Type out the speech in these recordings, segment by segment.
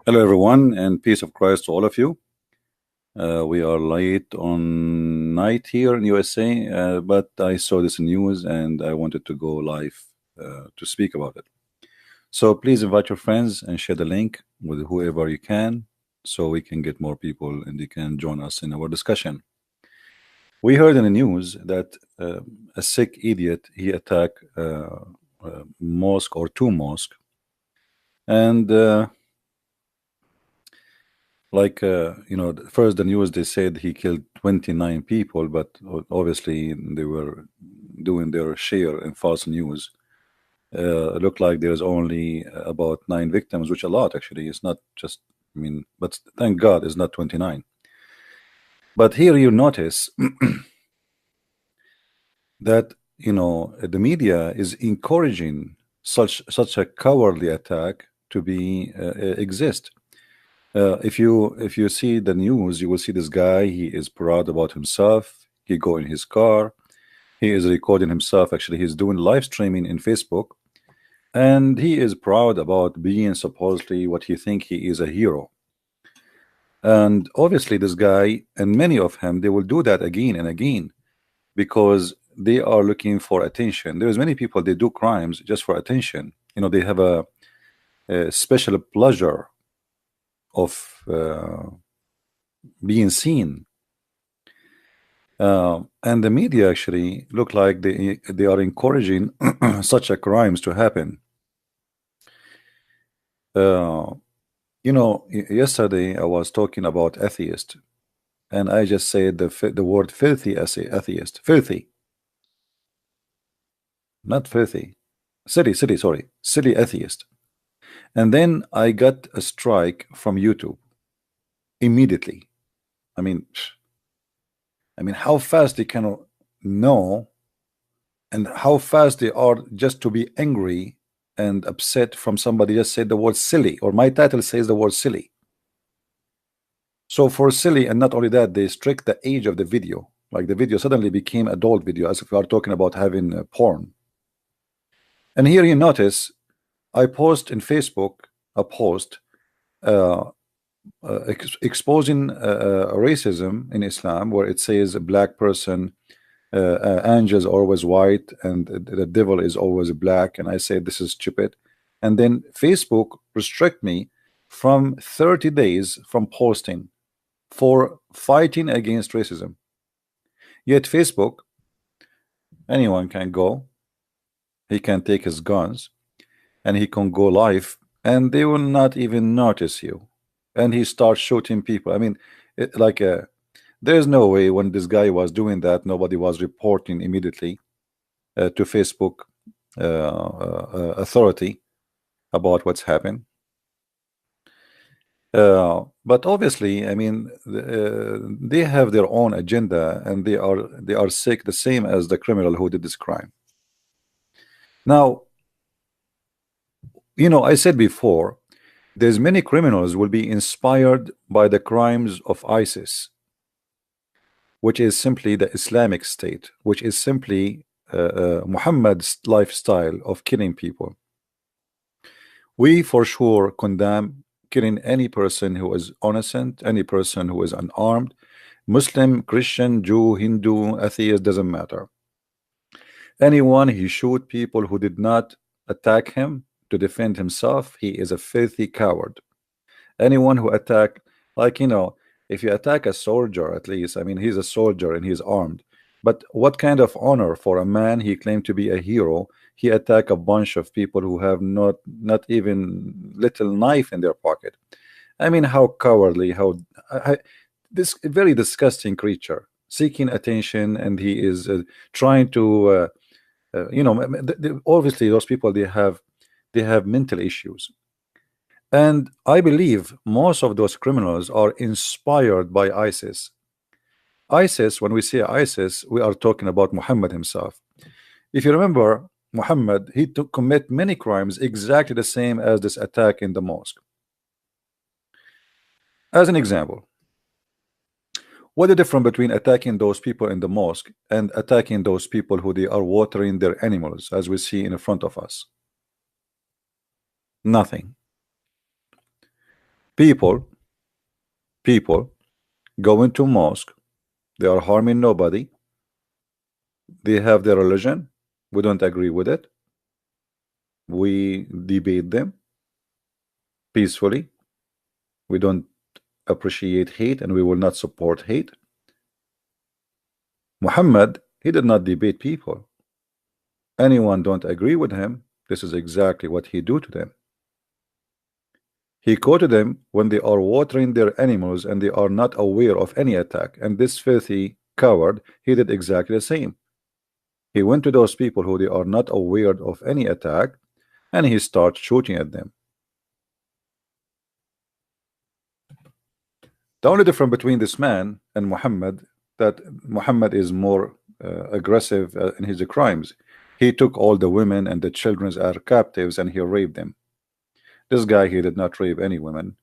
Hello, everyone, and peace of Christ to all of you. We are late on night here in USA, but I saw this news and I wanted to go live to speak about it. So please invite your friends and share the link with whoever you can so we can get more people and they can join us in our discussion. We heard in the news that a sick idiot, he attacked a mosque or two mosques, and first the news they said he killed 29 people, but obviously they were doing their share in false news. It looked like there's only about 9 victims, which a lot actually. It's not just, but thank God it's not 29. But here you notice that the media is encouraging such a cowardly attack to be exist. If you see the news, you will see this guy. He is proud about himself. He go in his car. He is recording himself. Actually, he's doing live streaming in Facebook, and he is proud about being supposedly what he think he is a hero. And obviously, this guy and many of him, they will do that again and again because they are looking for attention. There's many people they do crimes just for attention. They have a special pleasure of being seen, and the media actually look like they are encouraging such a crimes to happen. Yesterday I was talking about atheist, and I just said the word filthy atheist, filthy, not filthy, silly atheist, and then I got a strike from YouTube immediately. I mean, how fast they can know, and how fast they are just to be angry and upset from somebody just said the word silly, or my title says the word silly. So for silly, and not only that, they strict the age of the video. Like the video suddenly became adult video, as if we are talking about having porn. And here you notice, I post in Facebook a post exposing racism in Islam, where it says a black person, angels always white and the devil is always black, and I say this is stupid. And then Facebook restrict me from 30 days from posting for fighting against racism. Yet Facebook, anyone can go, he can take his guns and he can go live and they will not even notice you, and he starts shooting people. I mean, there's no way when this guy was doing that nobody was reporting immediately to Facebook authority about what's happened. But obviously, I mean, they have their own agenda, and they are sick, the same as the criminal who did this crime. Now, I said before, there's many criminals will be inspired by the crimes of ISIS, which is simply the Islamic State, which is simply Muhammad's lifestyle of killing people. We for sure condemn killing any person who is innocent, any person who is unarmed, Muslim, Christian, Jew, Hindu, atheist, doesn't matter. Anyone he shoot people who did not attack him to defend himself, he is a filthy coward. Anyone who attack, if you attack a soldier, at least, I mean, he's a soldier and he's armed. But what kind of honor for a man he claimed to be a hero? He attack a bunch of people who have not even little knife in their pocket. I mean, how cowardly, how this very disgusting creature seeking attention, and he is trying to obviously those people, they have mental issues. And I believe most of those criminals are inspired by ISIS. ISIS, when we say ISIS, we are talking about Muhammad himself. If you remember, Muhammad, he commit many crimes exactly the same as this attack in the mosque. As an example, what is the difference between attacking those people in the mosque and attacking those people who they are watering their animals, as we see in front of us? Nothing. People, people go into mosque. They are harming nobody. They have their religion. We don't agree with it. We debate them peacefully. We don't appreciate hate and we will not support hate. Muhammad, he did not debate people. Anyone don't agree with him, this is exactly what he do to them. He quoted them when they are watering their animals and they are not aware of any attack. And this filthy coward, he did exactly the same. He went to those people who they are not aware of any attack and he starts shooting at them. The only difference between this man and Muhammad, that Muhammad is more aggressive in his crimes. He took all the women and the children as captives and he raped them. This guy, he did not rape any women.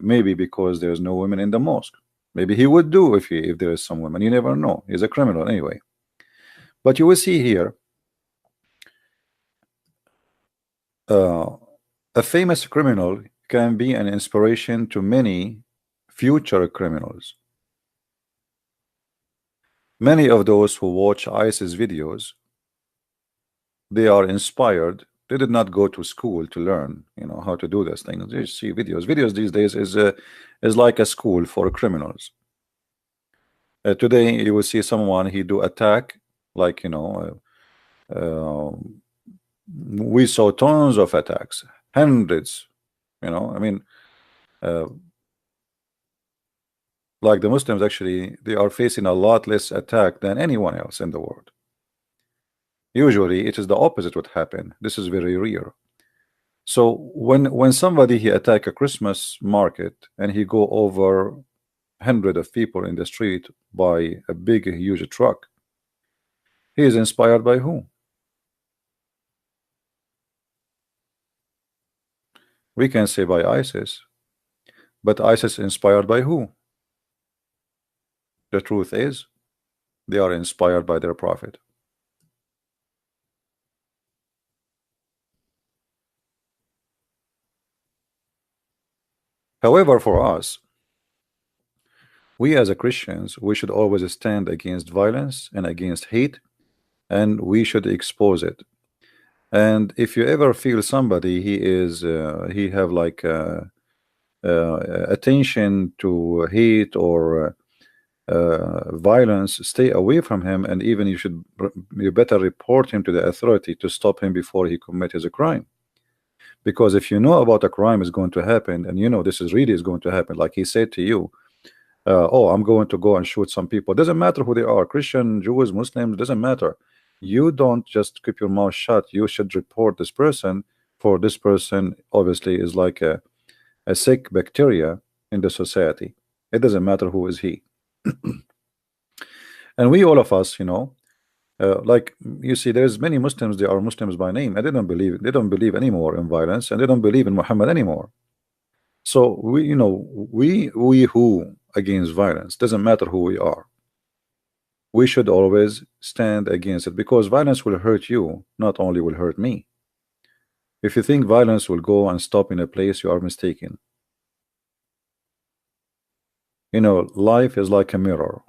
Maybe because there's no women in the mosque. Maybe he would do if there is some women. You never know. He's a criminal anyway. But you will see here a famous criminal can be an inspiration to many future criminals. Many of those who watch ISIS videos, they are inspired. They did not go to school to learn, how to do this thing. They see videos. Videos these days is like a school for criminals. Today you will see someone he do attack, like we saw tons of attacks, hundreds. I mean, like the Muslims actually they are facing a lot less attack than anyone else in the world. Usually it is the opposite what happen. This is very rare. So when somebody he attack a Christmas market and he go over hundred of people in the street by a big huge truck, he is inspired by who? We can say by ISIS, but ISIS inspired by who? The truth is they are inspired by their prophet. However, for us, we as a Christians, we should always stand against violence and against hate, and we should expose it. And if you ever feel somebody he have like attention to hate or violence, stay away from him, and even you better report him to the authority to stop him before he commits a crime. Because if you know about a crime is going to happen and this is really is going to happen, like he said to you, oh, I'm going to go and shoot some people. Doesn't matter who they are, Christian, Jews, Muslims, doesn't matter. You don't just keep your mouth shut. You should report this person, for this person obviously is like a sick bacteria in the society. It doesn't matter who is he. And we, all of us, like you see, there's many Muslims, they are Muslims by name, and they don't believe anymore in violence, and they don't believe in Muhammad anymore. So we who against violence, doesn't matter who we are, we should always stand against it, because violence will hurt you, not only will hurt me. If you think violence will go and stop in a place, you are mistaken. Life is like a mirror,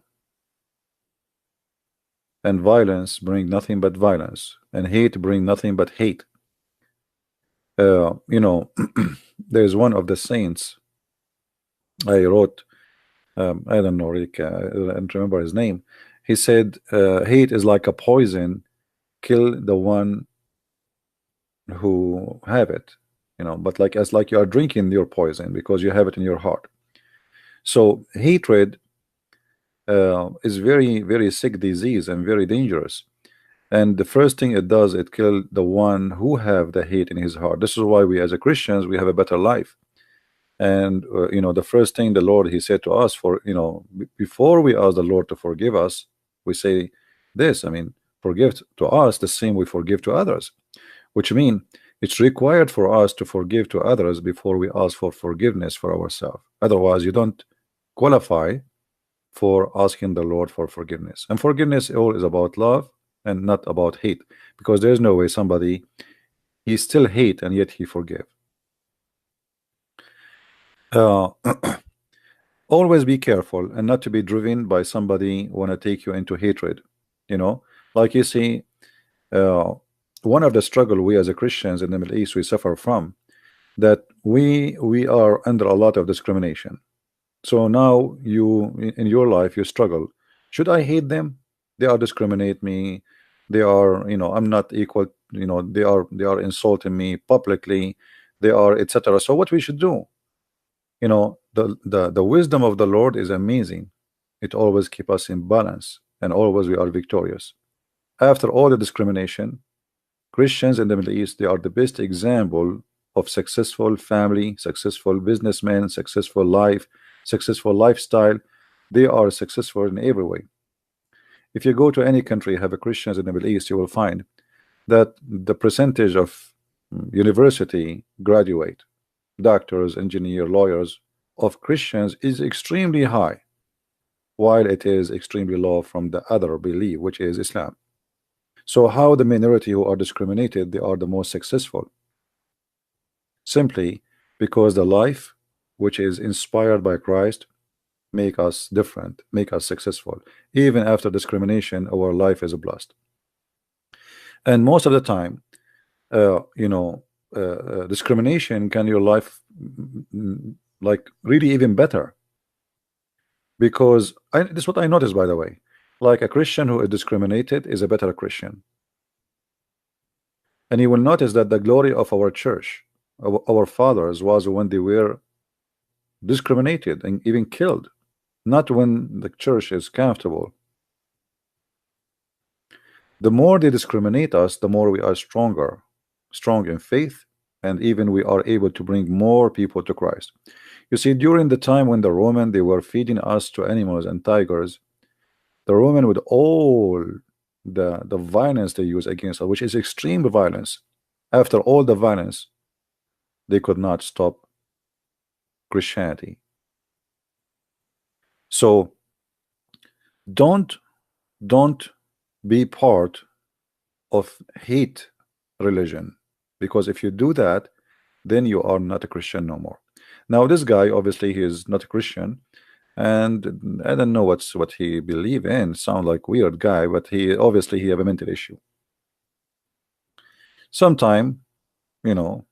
and violence bring nothing but violence, and hate bring nothing but hate. There's one of the saints I wrote, I don't know, Rick, I don't remember his name. He said, hate is like a poison, kill the one who have it, but like you are drinking your poison because you have it in your heart. So hatred is very, very sick disease and very dangerous. And the first thing it does, it kill the one who have the hate in his heart. This is why we as a Christians, we have a better life. And the first thing the Lord he said to us, for before we ask the Lord to forgive us, we say this, forgive to us the same we forgive to others, which means it's required for us to forgive to others before we ask for forgiveness for ourselves. Otherwise you don't qualify for asking the Lord for forgiveness. And forgiveness all is about love and not about hate, because there's no way somebody he still hate and yet he forgive. uh, always be careful and not to be driven by somebody want to take you into hatred. You know, like you see, uh, one of the struggle we as a Christians in the Middle East we suffer from, that we are under a lot of discrimination. So now you in your life you struggle. Should I hate them? They are discriminate me. They are, I'm not equal. They are insulting me publicly. They are etc. So what we should do? The wisdom of the Lord is amazing. It always keep us in balance, and always we are victorious. After all the discrimination, Christians in the Middle East, they are the best example of successful family, successful businessmen, successful life, successful lifestyle. They are successful in every way. If you go to any country have a Christians in the Middle East, you will find that the percentage of university graduate, doctors, engineer, lawyers of Christians is extremely high, while it is extremely low from the other belief, which is Islam. So how the minority who are discriminated, they are the most successful? Simply because the life which is inspired by Christ make us different, make us successful. Even after discrimination, our life is blessed. And most of the time, discrimination can your life like really even better, because this is what I noticed, by the way. Like a Christian who is discriminated is a better Christian. And you will notice that the glory of our church, our fathers, was when they were discriminated and even killed, not when the church is comfortable. The more they discriminate us, the more we are stronger, strong in faith, and even we are able to bring more people to Christ. You see, during the time when the Roman, they were feeding us to animals and tigers, the Roman, with all the violence they use against us, which is extreme violence, after all the violence, they could not stop Christianity. So don't be part of hate religion, because if you do that, then you are not a Christian no more. Now this guy, obviously he is not a Christian, and I don't know what he believe in. Sound like weird guy, but he obviously he have a mental issue. Sometime, you know,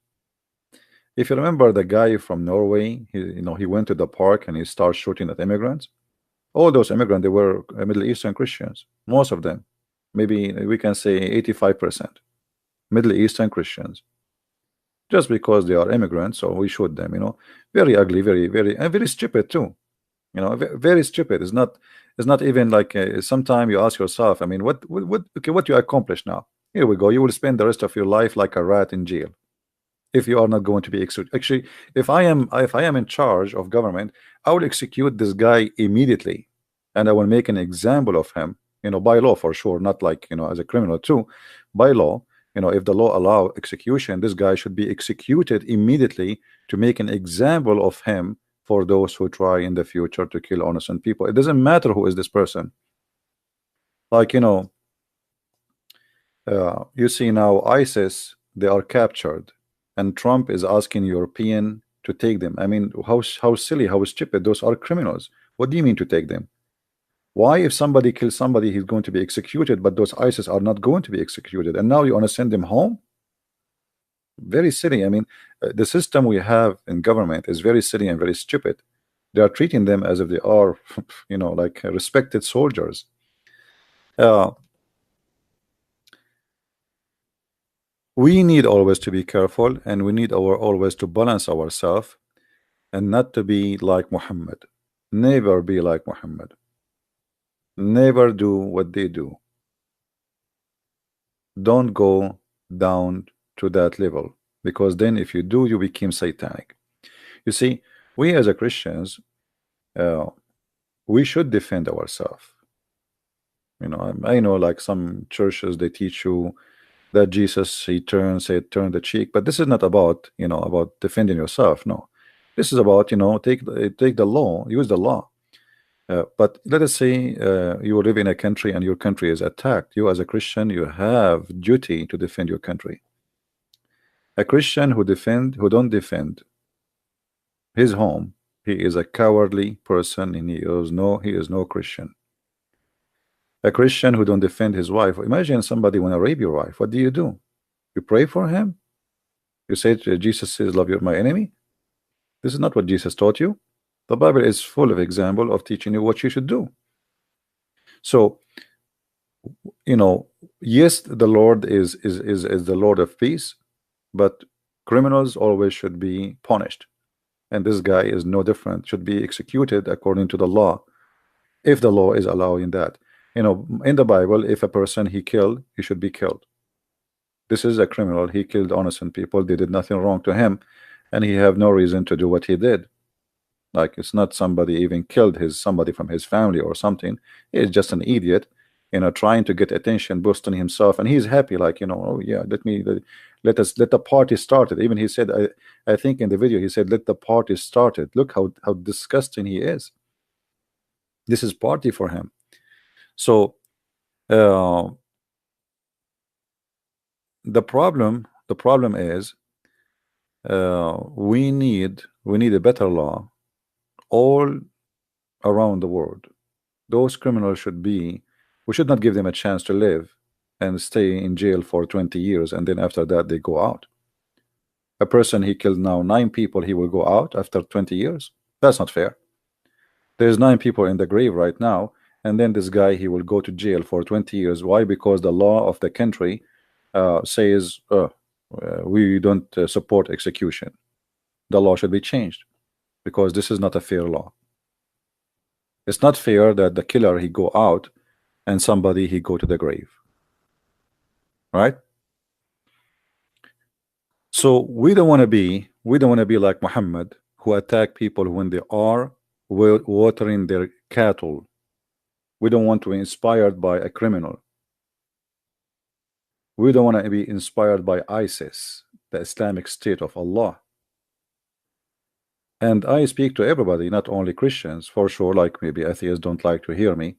if you remember the guy from Norway, he went to the park and he started shooting at immigrants. All those immigrants, they were Middle Eastern Christians, most of them. Maybe we can say 85% Middle Eastern Christians. Just because they are immigrants, so we shoot them. Very ugly, and very stupid too. Very stupid. It's not even like sometimes you ask yourself, I mean, what you accomplish now? Here we go. You will spend the rest of your life like a rat in jail if you are not going to be executed. Actually, if I am in charge of government, I will execute this guy immediately, and I will make an example of him. By law for sure, not like as a criminal too. By law, if the law allow execution, this guy should be executed immediately to make an example of him for those who try in the future to kill innocent people. It doesn't matter who is this person. Like you see now ISIS, they are captured, and Trump is asking European to take them. I mean, how silly, how stupid. Those are criminals. What do you mean to take them? Why, if somebody kills somebody, he's going to be executed, but those ISIS are not going to be executed, and now you want to send them home? Very silly. I mean, the system we have in government is very silly and very stupid. They are treating them as if they are, like respected soldiers. Uh, we need always to be careful, and we need always to balance ourselves and not to be like Muhammad. Never be like Muhammad. Never do what they do. Don't go down to that level, because then if you do, you become satanic. You see, we as a Christians, we should defend ourselves. I know like some churches, they teach you that Jesus, he said turn the cheek, but this is not about about defending yourself. No, this is about take the law, use the law. But let us say you live in a country and your country is attacked. You as a Christian, you have duty to defend your country. A Christian who don't defend his home, he is a cowardly person, and he is no Christian. A Christian who don't defend his wife. Imagine somebody want to rape your wife. What do? You pray for him? You say Jesus says, love your my enemy? This is not what Jesus taught you. The Bible is full of example of teaching you what you should do. So, yes, the Lord is the Lord of peace, but criminals always should be punished. And this guy is no different, should be executed according to the law, if the law is allowing that. In the Bible, if a person he killed, he should be killed. This is a criminal. He killed innocent people. They did nothing wrong to him, and he have no reason to do what he did. Like, it's not somebody even killed somebody from his family or something. He's just an idiot, trying to get attention, boosting himself, and he's happy. Like, oh yeah, let the party started. Even he said, I think in the video he said, let the party started. Look how disgusting he is. This is party for him. So the problem is we need a better law all around the world. Those criminals we should not give them a chance to live and stay in jail for 20 years, and then after that they go out. A person he killed now 9 people, he will go out after 20 years. That's not fair. There's 9 people in the grave right now, and then this guy, he will go to jail for 20 years. Why? Because the law of the country says we don't support execution. The law should be changed, because this is not a fair law. It's not fair that the killer he go out and somebody he go to the grave, right? So we don't want to be like Muhammad, who attack people when they are watering their cattle. We don't want to be inspired by a criminal. We don't want to be inspired by ISIS, the Islamic State of Allah. And I speak to everybody, not only Christians, for sure. Like, maybe atheists don't like to hear me.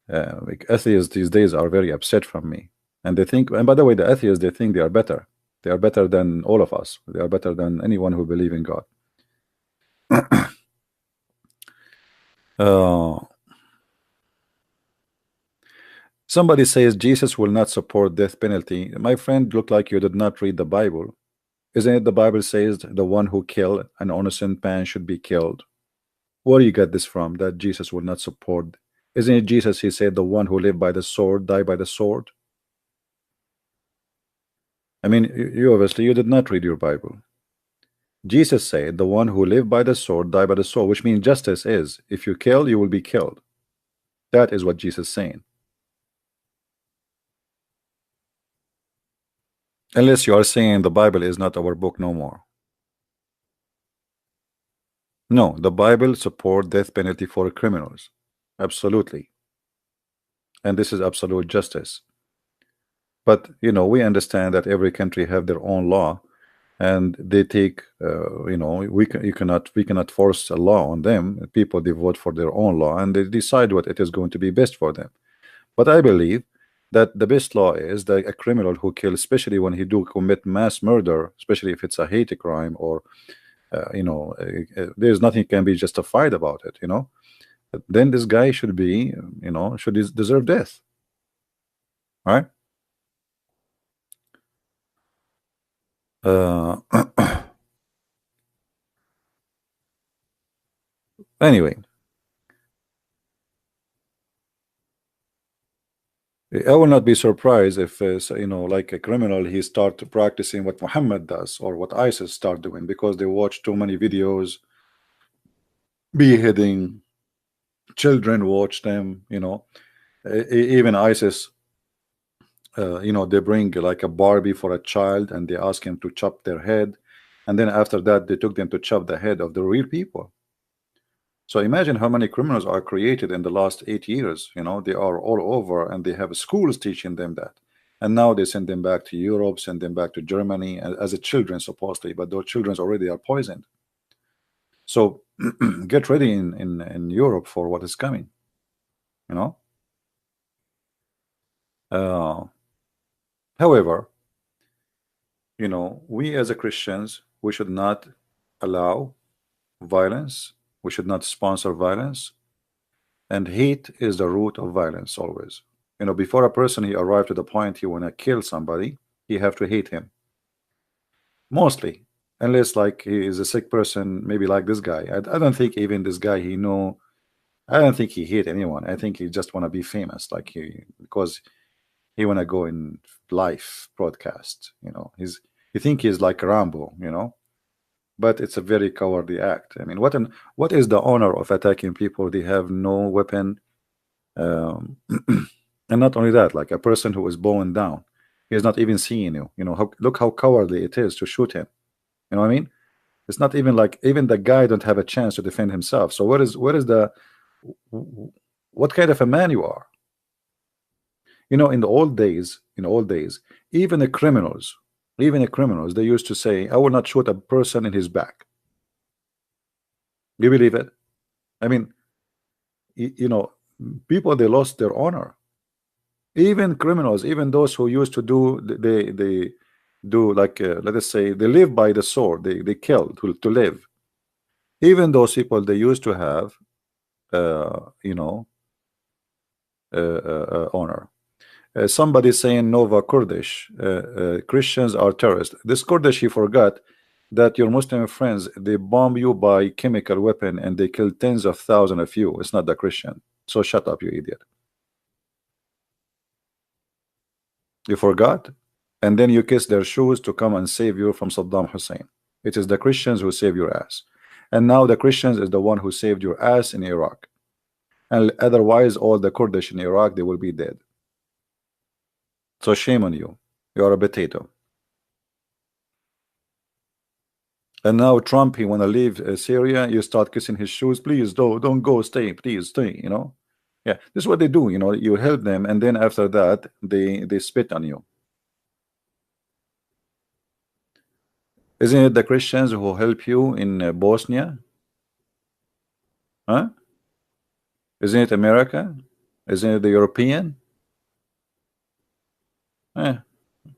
Like, atheists these days are very upset from me, and they think. And by the way, the atheists, they think they are better. They are better than all of us. They are better than anyone who believes in God. Somebody says Jesus will not support death penalty. My friend, look like you did not read the Bible. Isn't it the Bible says the one who killed an innocent man should be killed? Where do you get this from, that Jesus will not support? Isn't it Jesus, he said, the one who lived by the sword, die by the sword? I mean, you obviously, you did not read your Bible. Jesus said, the one who lived by the sword, die by the sword, which means justice is, if you kill, you will be killed. That is what Jesus is saying. Unless you are saying the Bible is not our book no more. No, the Bible support death penalty for criminals. Absolutely. And this is absolute justice. But we understand that every country have their own law, and they take we cannot force a law on them. People, they vote for their own law, and they decide what it is going to be best for them. But I believe that the best law is that a criminal who kills, especially when he do commit mass murder, especially if it's a hate crime, or there's nothing can be justified about it, then this guy should be, should deserve death, right? Anyway, I will not be surprised if like a criminal, he start practicing what Muhammad does or what ISIS start doing, because they watch too many videos, beheading children, watch them, even ISIS, they bring like a Barbie for a child, and they ask him to chop their head, and then after that they took them to chop the head of the real people. So imagine how many criminals are created in the last 8 years. They are all over, and they have schools teaching them that. And now they send them back to Europe, send them back to Germany as a children, supposedly, but those children already are poisoned. So get ready in Europe for what is coming. However, we as a Christians, we should not allow violence. We should not sponsor violence. And hate is the root of violence always. You know, before a person he arrive to the point he wanna kill somebody, he have to hate him. Mostly. Unless like he is a sick person, maybe like this guy. I don't think even this guy he know. I don't think he hate anyone. I think he just wanna be famous, like he because he wanna go in live broadcast. You know, you think he's like Rambo. You know, but it's a very cowardly act. I mean, what is the honor of attacking people? They have no weapon, um, and not only that, like a person who is bowing down, he is not even seeing you. You know, look how cowardly it is to shoot him. You know what I mean? It's not even like even the guy don't have a chance to defend himself. So what is the what kind of a man you are? You know, in the old days, even the criminals, they used to say, "I will not shoot a person in his back." You believe it? I mean, you know, people they lost their honor. Even criminals, even those who used to do they do like let us say they live by the sword, they kill to live. Even those people they used to have you know honor. Somebody saying Nova Kurdish, Christians are terrorists. This Kurdish, he forgot that your Muslim friends they bomb you by chemical weapon and they kill tens of thousands of you. It's not the Christian. So shut up, you idiot. You forgot, and then you kiss their shoes to come and save you from Saddam Hussein. It is the Christians who save your ass, and now the Christians is the one who saved your ass in Iraq. And otherwise, all the Kurdish in Iraq they will be dead. So shame on you. You are a potato. And now Trump, he want to leave Syria. You start kissing his shoes. Please don't go. Stay, please stay. You know, yeah. This is what they do. You know, you help them, and then after that, they spit on you. Isn't it the Christians who help you in Bosnia? Huh? Isn't it America? Isn't it the European? Eh,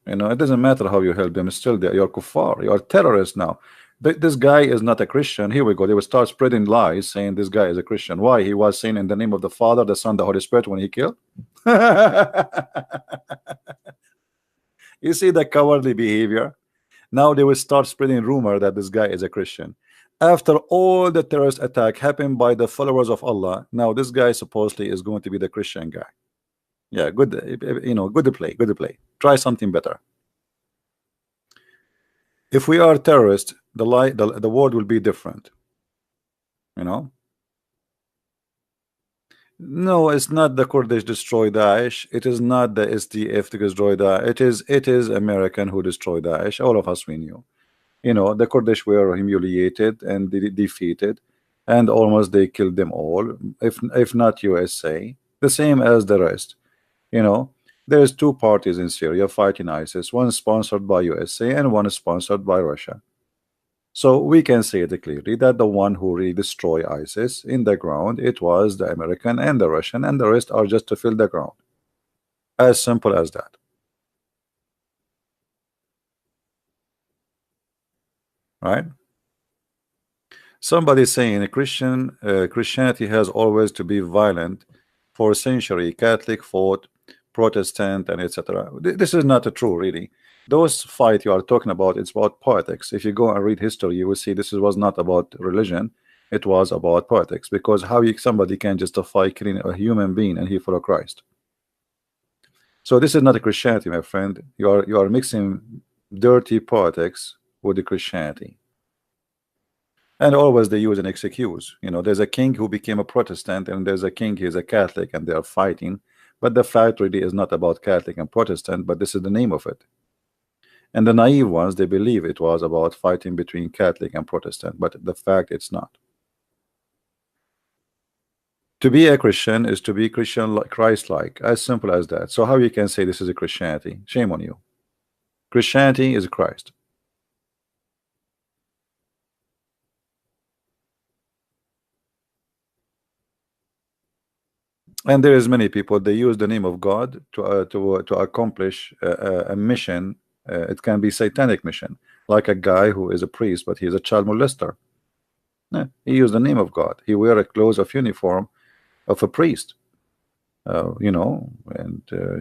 you know, it doesn't matter how you help them. Still, you're kuffar. You're terrorists now. This guy is not a Christian. Here we go. They will start spreading lies saying this guy is a Christian. Why? He was saying in the name of the Father, the Son, the Holy Spirit when he killed. You see the cowardly behavior? Now they will start spreading rumor that this guy is a Christian. After all the terrorist attack happened by the followers of Allah, now this guy supposedly is going to be the Christian guy. Yeah, good. You know, good to play. Good to play. Try something better. If we are terrorists, the world will be different. You know. No, it's not the Kurdish destroy Daesh. It is not the SDF to destroy Daesh. It is American who destroyed Daesh. All of us we knew. You know, the Kurdish were humiliated and defeated, and almost they killed them all. If not USA, the same as the rest. You know, there's two parties in Syria fighting ISIS. One sponsored by USA and one is sponsored by Russia. So we can say it clearly that the one who really destroyed ISIS in the ground, it was the American and the Russian, and the rest are just to fill the ground. As simple as that. Right? Somebody saying Christianity has always to be violent for a century. Catholic fought, Protestant, and etc. This is not true, really. Those fight you are talking about, it's about politics. If you go and read history, you will see this was not about religion. It was about politics. Because how somebody can justify killing a human being and he follow Christ? So this is not a Christianity, my friend. You are mixing dirty politics with the Christianity. And always they use an excuse. You know, there's a king who became a Protestant, and there's a king who's a Catholic, and they are fighting. But the fight really is not about Catholic and Protestant, but this is the name of it. And the naive ones, they believe it was about fighting between Catholic and Protestant, but the fact it's not. To be a Christian is to be Christian, like Christ-like, as simple as that. So how you can say this is a Christianity? Shame on you. Christianity is Christ. And there is many people, they use the name of God to accomplish a mission. It can be satanic mission, like a guy who is a priest but he is a child molester. He used the name of God. He wear a clothes of uniform of a priest, and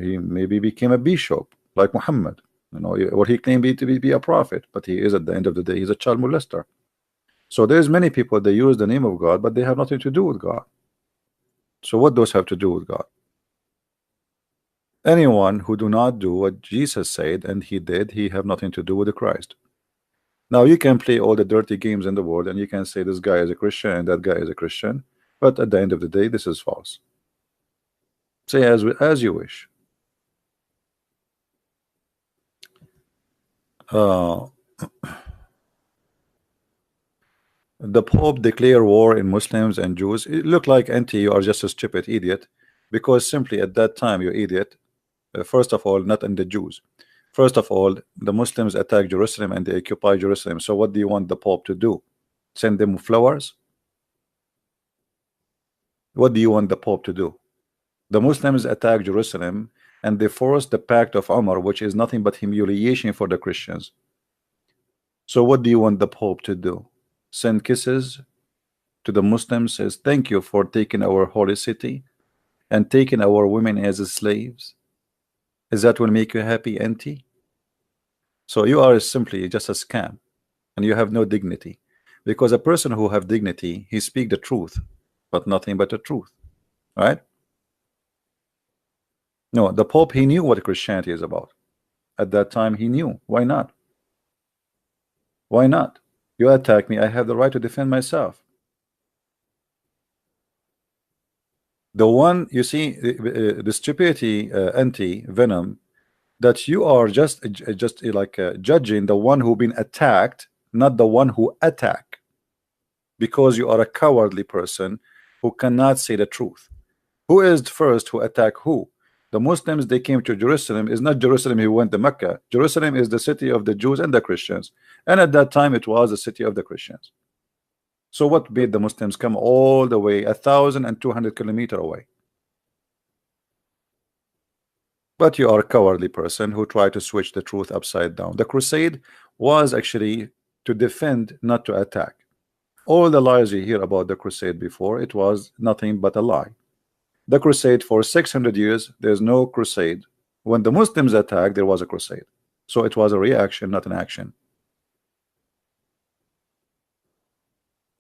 he maybe became a bishop like Muhammad, or he claimed to be a prophet, but he is at the end of the day he's a child molester. So there's many people they use the name of God, but they have nothing to do with God. So what those have to do with God? Anyone who do not do what Jesus said and he did, he have nothing to do with the Christ. Now you can play all the dirty games in the world and you can say this guy is a Christian and that guy is a Christian, but at the end of the day this is false. Say as you wish. uh, the Pope declare war in Muslims and Jews. It look like anti you are just a stupid idiot, because simply at that time you idiot. First of all, not in the Jews. First of all, the Muslims attack Jerusalem and they occupy Jerusalem. So what do you want the Pope to do? Send them flowers? What do you want the Pope to do? The Muslims attack Jerusalem and they forced the Pact of Umar, which is nothing but humiliation for the Christians. So what do you want the Pope to do? Send kisses to the Muslims, says thank you for taking our holy city and taking our women as slaves? Is that will make you happy, auntie? So you are simply just a scam and you have no dignity, because a person who have dignity, he speak the truth, but nothing but the truth, right? No, the Pope, he knew what Christianity is about. At that time he knew. Why not? Why not? You attack me, I have the right to defend myself. The one you see, the stupidity, anti-venom, that you are just like judging the one who been attacked, not the one who attack, because you are a cowardly person who cannot say the truth. Who is the first who attack who? The Muslims, they came to Jerusalem. Is not Jerusalem who went to Mecca. Jerusalem is the city of the Jews and the Christians, and at that time it was the city of the Christians. So what made the Muslims come all the way 1,200 kilometers away? But you are a cowardly person who tried to switch the truth upside down. The crusade was actually to defend, not to attack. All the lies you hear about the crusade before, it was nothing but a lie. The crusade for 600 years, there's no crusade. When the Muslims attacked, there was a crusade. So it was a reaction, not an action.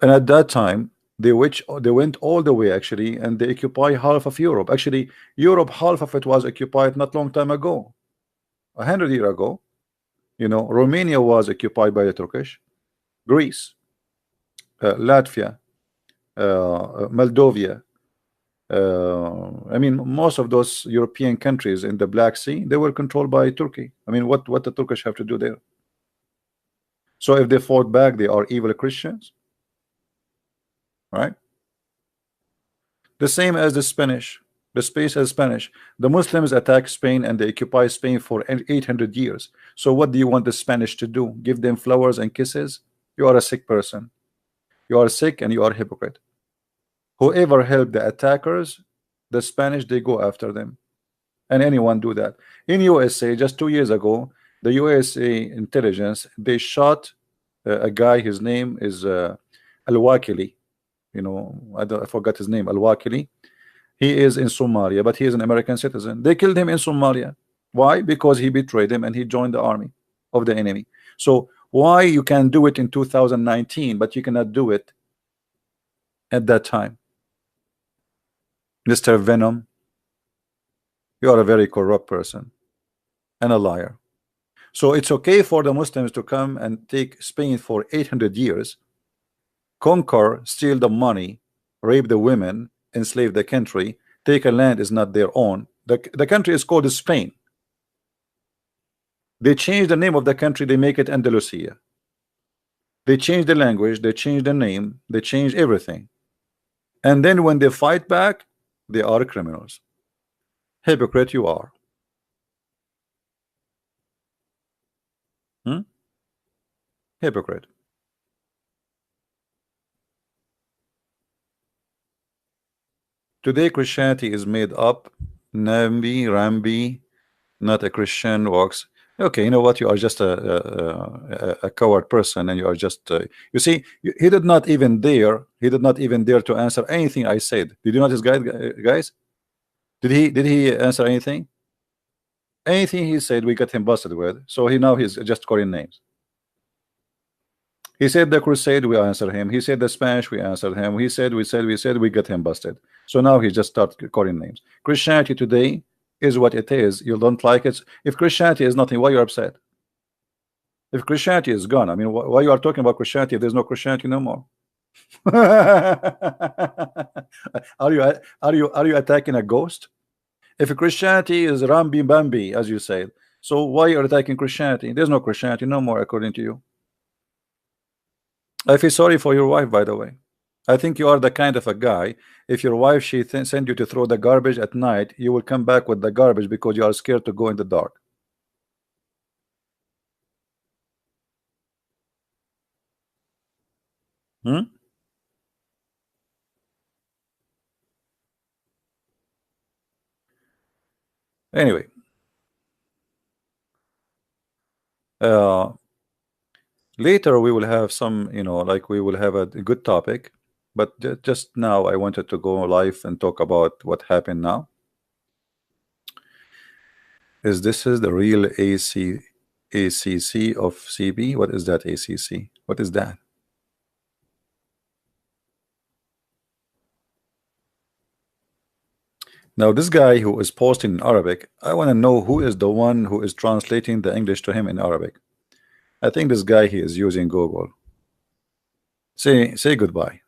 And at that time, they went all the way actually, and they occupy half of Europe. Actually, Europe, half of it was occupied not long time ago, 100 years ago. Romania was occupied by the Turkish, Greece, Latvia, Moldova. I mean, most of those European countries in the Black Sea, they were controlled by Turkey. I mean, what the Turkish have to do there? So if they fought back, they are evil Christians, right? The same as the Spanish. The space as Spanish. The Muslims attack Spain and they occupy Spain for 800 years. So what do you want the Spanish to do? Give them flowers and kisses? You are a sick person. You are sick and you are a hypocrite. Whoever helped the attackers, the Spanish, they go after them. And anyone do that. In USA, just 2 years ago, the USA intelligence, they shot a guy, his name is Al-Wakili. I forgot his name, Al-Wakili. He is in Somalia, but he is an American citizen. They killed him in Somalia. Why? Because he betrayed them and he joined the army of the enemy. So why you can do it in 2019, but you cannot do it at that time? Mr. Venom, you are a very corrupt person and a liar. So it's okay for the Muslims to come and take Spain for 800 years, conquer, steal the money, rape the women, enslave the country, take a land is not their own. The country is called Spain. They change the name of the country, they make it Andalusia. They change the language, they change the name, they change everything. And then when they fight back, they are criminals. Hypocrite you are. Hypocrite. Today Christianity is made up, Nambi, Rambi, not a Christian walks. Okay, you know what? You are just a coward person, and you are just. You see, he did not even dare. He did not even dare to answer anything I said. Did you notice, guys? Did he answer anything? Anything he said, we got him busted with. So he's just calling names. He said the crusade, we answered him. He said the Spanish, we answered him. He said, we said, we got him busted. So now he just started calling names. Christianity today is what it is. You don't like it. If Christianity is nothing, why you're upset? If Christianity is gone, I mean, why you are talking about Christianity if there's no Christianity no more? Are you attacking a ghost? If Christianity is Rambi Bambi, as you said, so why are you attacking Christianity? There's no Christianity no more, according to you. I feel sorry for your wife, by the way. I think you are the kind of a guy, if your wife she send you to throw the garbage at night, you will come back with the garbage because you are scared to go in the dark. Hmm? Anyway, uh, later we will have some, like we will have a good topic, but just now I wanted to go live and talk about what happened now. This is the real ACC of CB? What is that ACC? What is that? Now this guy who is posting in Arabic, I want to know who is the one who is translating the English to him in Arabic. I think this guy he is using Google. Say goodbye.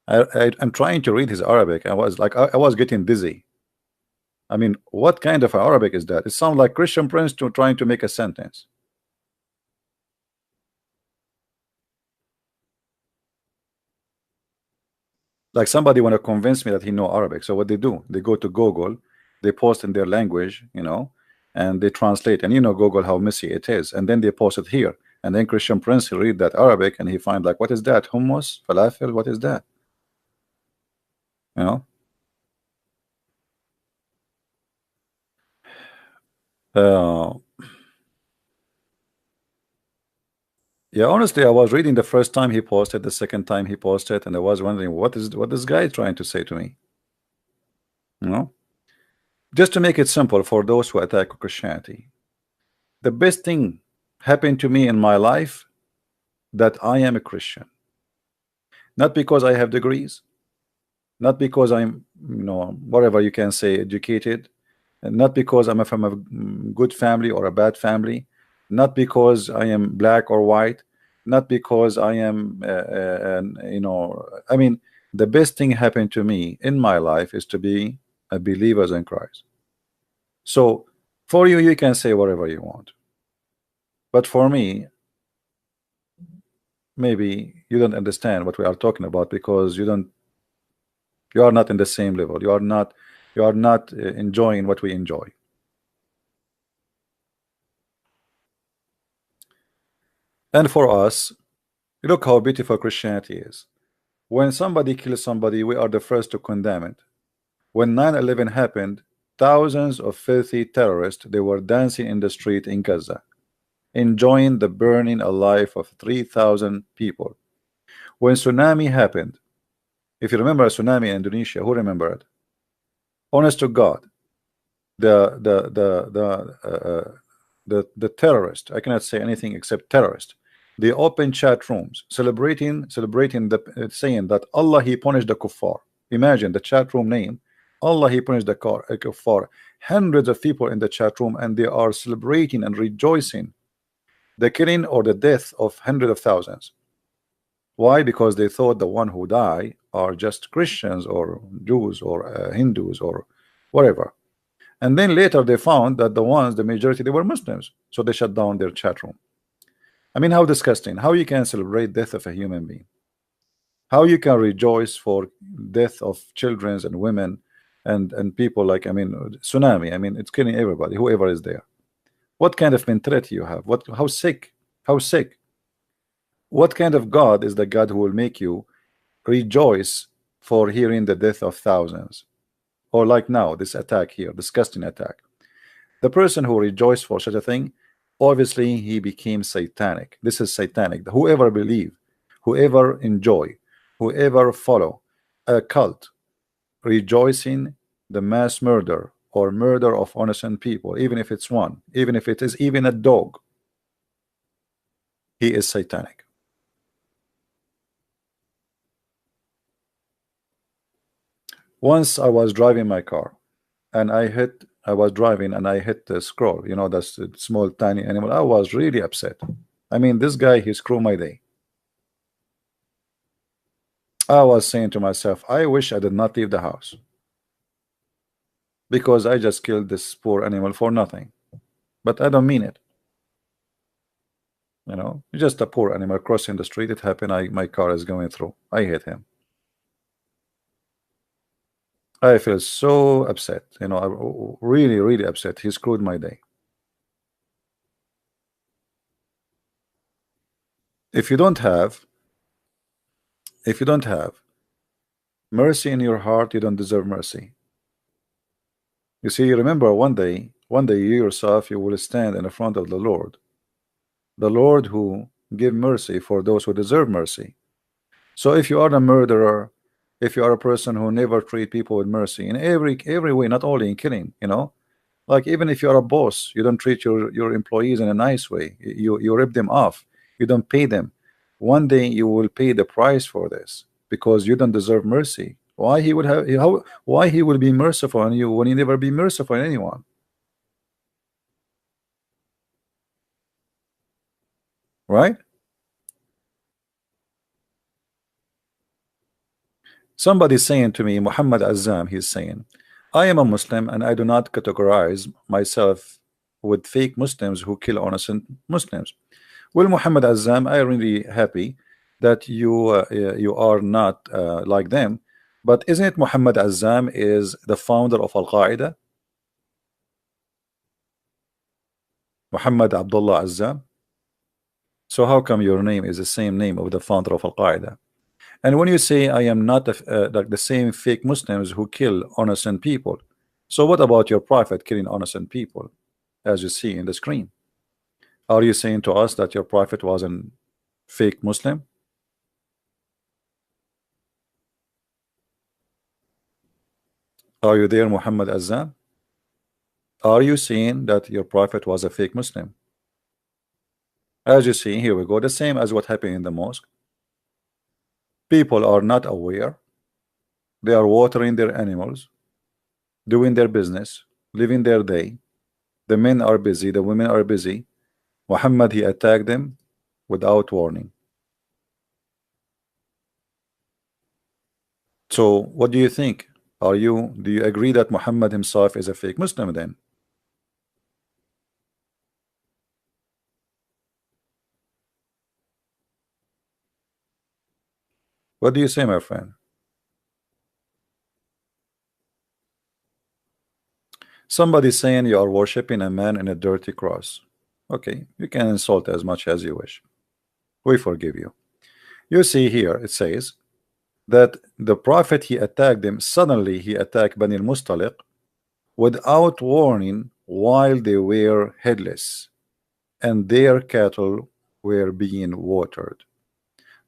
I'm trying to read his Arabic. I was getting dizzy. I mean, what kind of Arabic is that? It sounds like Christian Prince trying to make a sentence. Like somebody want to convince me that he know Arabic. So what they do, they go to Google, they post in their language, and they translate. And Google how messy it is. And then they post it here. And then Christian Prince he read that Arabic and he find like, what is that? Hummus, falafel, what is that? You know? Uh, yeah, honestly, I was reading the first time he posted, the second time he posted, and I was wondering what this guy is trying to say to me. You know? Just to make it simple for those who attack Christianity. The best thing happened to me in my life that I am a Christian. Not because I have degrees, not because I'm, whatever you can say, educated, and not because I'm from a good family or a bad family, not because I am black or white, not because I am, I mean, the best thing happened to me in my life is to be a believer in Christ. So for you, you can say whatever you want. But for me, maybe you don't understand what we are talking about because you are not in the same level. You are not enjoying what we enjoy. And for us, look how beautiful Christianity is. When somebody kills somebody, we are the first to condemn it. When 9/11 happened, thousands of filthy terrorists, they were dancing in the street in Gaza, enjoying the burning alive of 3,000 people. When tsunami happened, if you remember a tsunami in Indonesia, who remember it? Honest to God, the terrorist, I cannot say anything except terrorist. They open chat rooms celebrating saying that Allah he punished the kuffar. Imagine the chat room name, Allah he punished the kuffar. Hundreds of people in the chat room, and they are celebrating and rejoicing the killing or the death of hundreds of thousands. Why? Because they thought the one who die are just Christians or Jews or Hindus or whatever. And then later they found that the majority, they were Muslims. So they shut down their chat room. I mean, how disgusting. How you can celebrate death of a human being? How you can rejoice for death of children and women and people like, I mean, tsunami. I mean, it's killing everybody, whoever is there. What kind of mentality you have? How sick? How sick? What kind of God is the God who will make you rejoice for hearing the death of thousands? Or like now, this attack here, disgusting attack. The person who rejoiced for such a thing, obviously he became satanic. This is satanic. Whoever believe, whoever enjoy, whoever follow a cult rejoicing the mass murder or murder of innocent people, even if it's one, even if it is even a dog, he is satanic. Once I was driving my car and I was driving and I hit the scroll, you know, that's the small tiny animal. I was really upset. I mean, this guy, he screwed my day. I was saying to myself, I wish I did not leave the house because I just killed this poor animal for nothing. But I don't mean it. You know, just a poor animal crossing the street. It happened. My car is going through. I hit him. I feel so upset. You know, I'm really, really upset. He screwed my day. If you don't have, if you don't have mercy in your heart, you don't deserve mercy. You see, remember one day you yourself, you will stand in the front of the Lord who give mercy for those who deserve mercy. So if you are a murderer, if you are a person who never treat people with mercy in every way, not only in killing, you know, like even if you're a boss, you don't treat your employees in a nice way. You rip them off. You don't pay them. One day you will pay the price for this because you don't deserve mercy. Why he would have why he will be merciful on you when he never be merciful on anyone? Right? Somebody saying to me, Muhammad Azam, he's saying, I am a Muslim and I do not categorize myself with fake Muslims who kill innocent Muslims. Well, Muhammad Azam, I'm really happy that you are not like them. But isn't it Muhammad Azam is the founder of Al Qaeda? Muhammad Abdullah Azam. So how come your name is the same name of the founder of Al Qaeda? And when you say I am not like the same fake Muslims who kill innocent people, so what about your prophet killing innocent people, as you see in the screen? Are you saying to us that your prophet was a fake Muslim? Are you there, Muhammad Azam? Are you saying that your prophet was a fake Muslim? As you see, here we go, the same as what happened in the mosque. People are not aware. They are watering their animals, doing their business, living their day. The men are busy, the women are busy. Muhammad, he attacked them without warning. So what do you think? Do you agree that Muhammad himself is a fake Muslim then? What do you say, my friend? Somebody saying you are worshiping a man in a dirty cross. Okay, you can insult as much as you wish. We forgive you. You see here, it says that the prophet, he attacked them. Suddenly he attacked Bani al-Mustaliq without warning while they were headless and their cattle were being watered.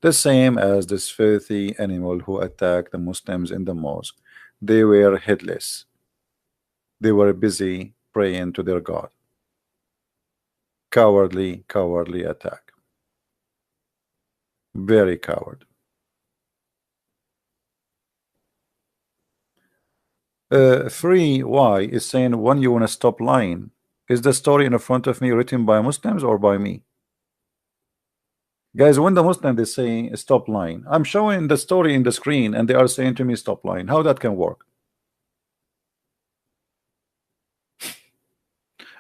The same as this filthy animal who attacked the Muslims in the mosque. They were headless. They were busy praying to their God. Cowardly, cowardly attack. Very coward. Free Y is saying, when you want to stop lying, is the story in front of me written by Muslims or by me? Guys, when the Muslim is saying stop lying, I'm showing the story in the screen and they are saying to me stop lying. How that can work?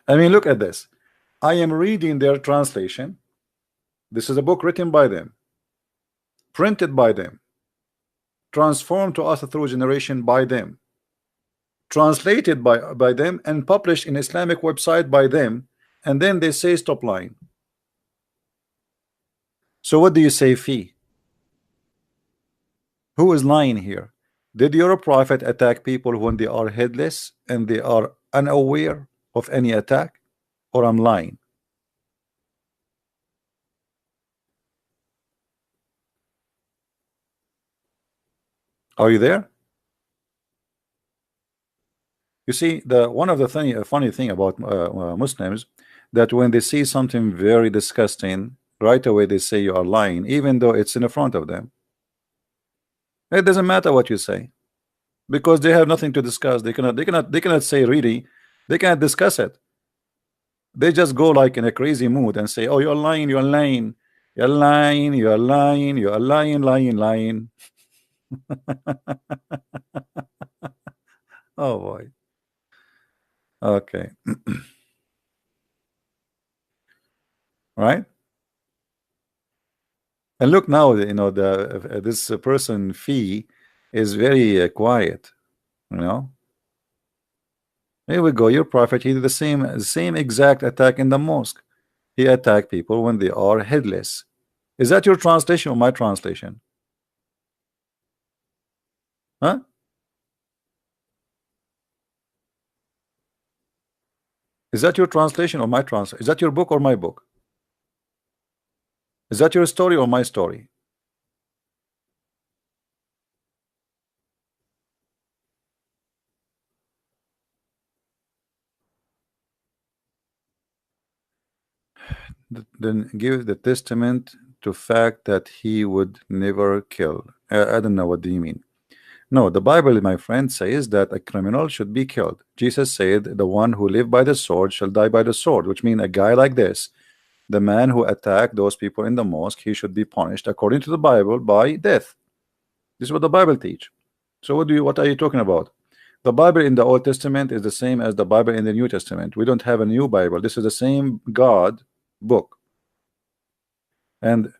I mean, look at this. I am reading their translation. This is a book written by them, printed by them, transformed to us through generation by them, translated by them, and published in Islamic website by them, and then they say stop lying. So what do you say, fee? Who is lying here? Did your prophet attack people when they are headless and they are unaware of any attack, or I'm lying? Are you there? You see, the one of the funny thing about Muslims, that when they see something very disgusting, right away they say you are lying, even though it's in the front of them. It doesn't matter what you say, because they have nothing to discuss. They cannot say really, they cannot discuss it. They just go like in a crazy mood and say, "Oh, you're lying, you're lying, you're lying, you're lying, you're lying, lying, lying." Oh boy. Okay. Right. And look now, the this person fee is very quiet. You know, here we go. Your prophet, he did the same exact attack in the mosque. He attacked people when they are headless. Is that your translation or my translation? Huh? Is that your translation or my translation? Is that your book or my book? Is that your story or my story? Then give the testament to fact that he would never kill. I don't know, what do you mean? No, the Bible, my friend, says that a criminal should be killed. Jesus said, the one who live by the sword shall die by the sword, which means a guy like this, the man who attacked those people in the mosque, he should be punished according to the Bible by death. This is what the Bible teach. So what are you talking about? The Bible in the Old Testament is the same as the Bible in the New Testament. We don't have a new Bible. This is the same God book. And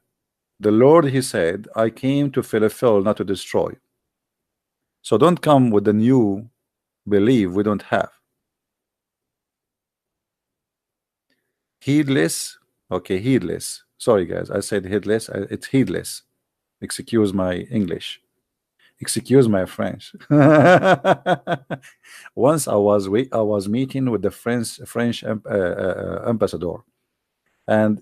the Lord, he said, I came to fulfill, not to destroy. So don't come with the new belief we don't have. Heedless. Okay, heedless. Sorry guys, I said heedless. It's heedless. Excuse my English. Excuse my French. Once I was meeting with the French ambassador, and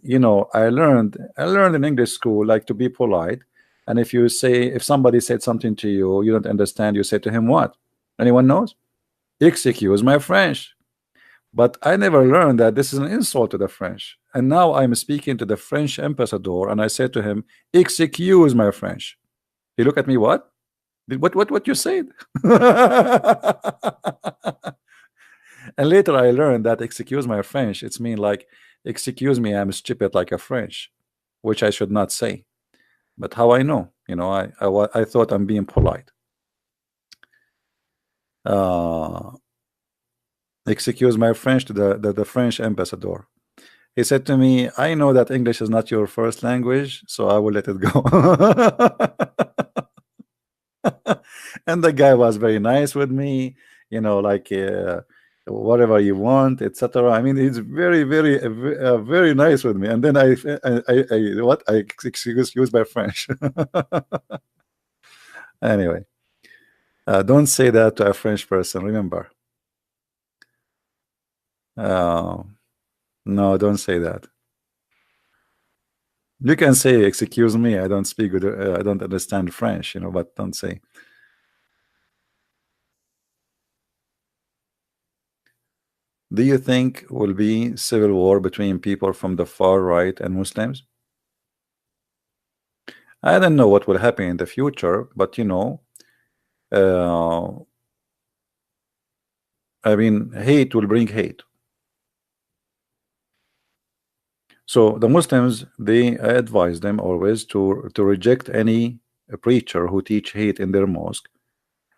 I learned in English school like to be polite. And if somebody said something to you, you don't understand, you say to him what? Anyone knows? Excuse my French. But I never learned that this is an insult to the French. And now I'm speaking to the French ambassador, and I said to him, excuse my French. He looked at me, what? What you said? And later I learned that excuse my French, it's mean like, excuse me, I'm stupid like a French, which I should not say. But how I know? I thought I'm being polite. Excuse my French to the French ambassador. He said to me, I know that English is not your first language, so I will let it go. And the guy was very nice with me, like whatever you want, etc. I mean, he's very nice with me. And then I excuse my French. Anyway, don't say that to a French person, remember. No, don't say that. You can say, excuse me, I don't speak good, I don't understand French, but don't say. Do you think will be civil war between people from the far right and Muslims? I don't know what will happen in the future, but I mean, hate will bring hate. So the Muslims, I advise them always to reject any preacher who teach hate in their mosque.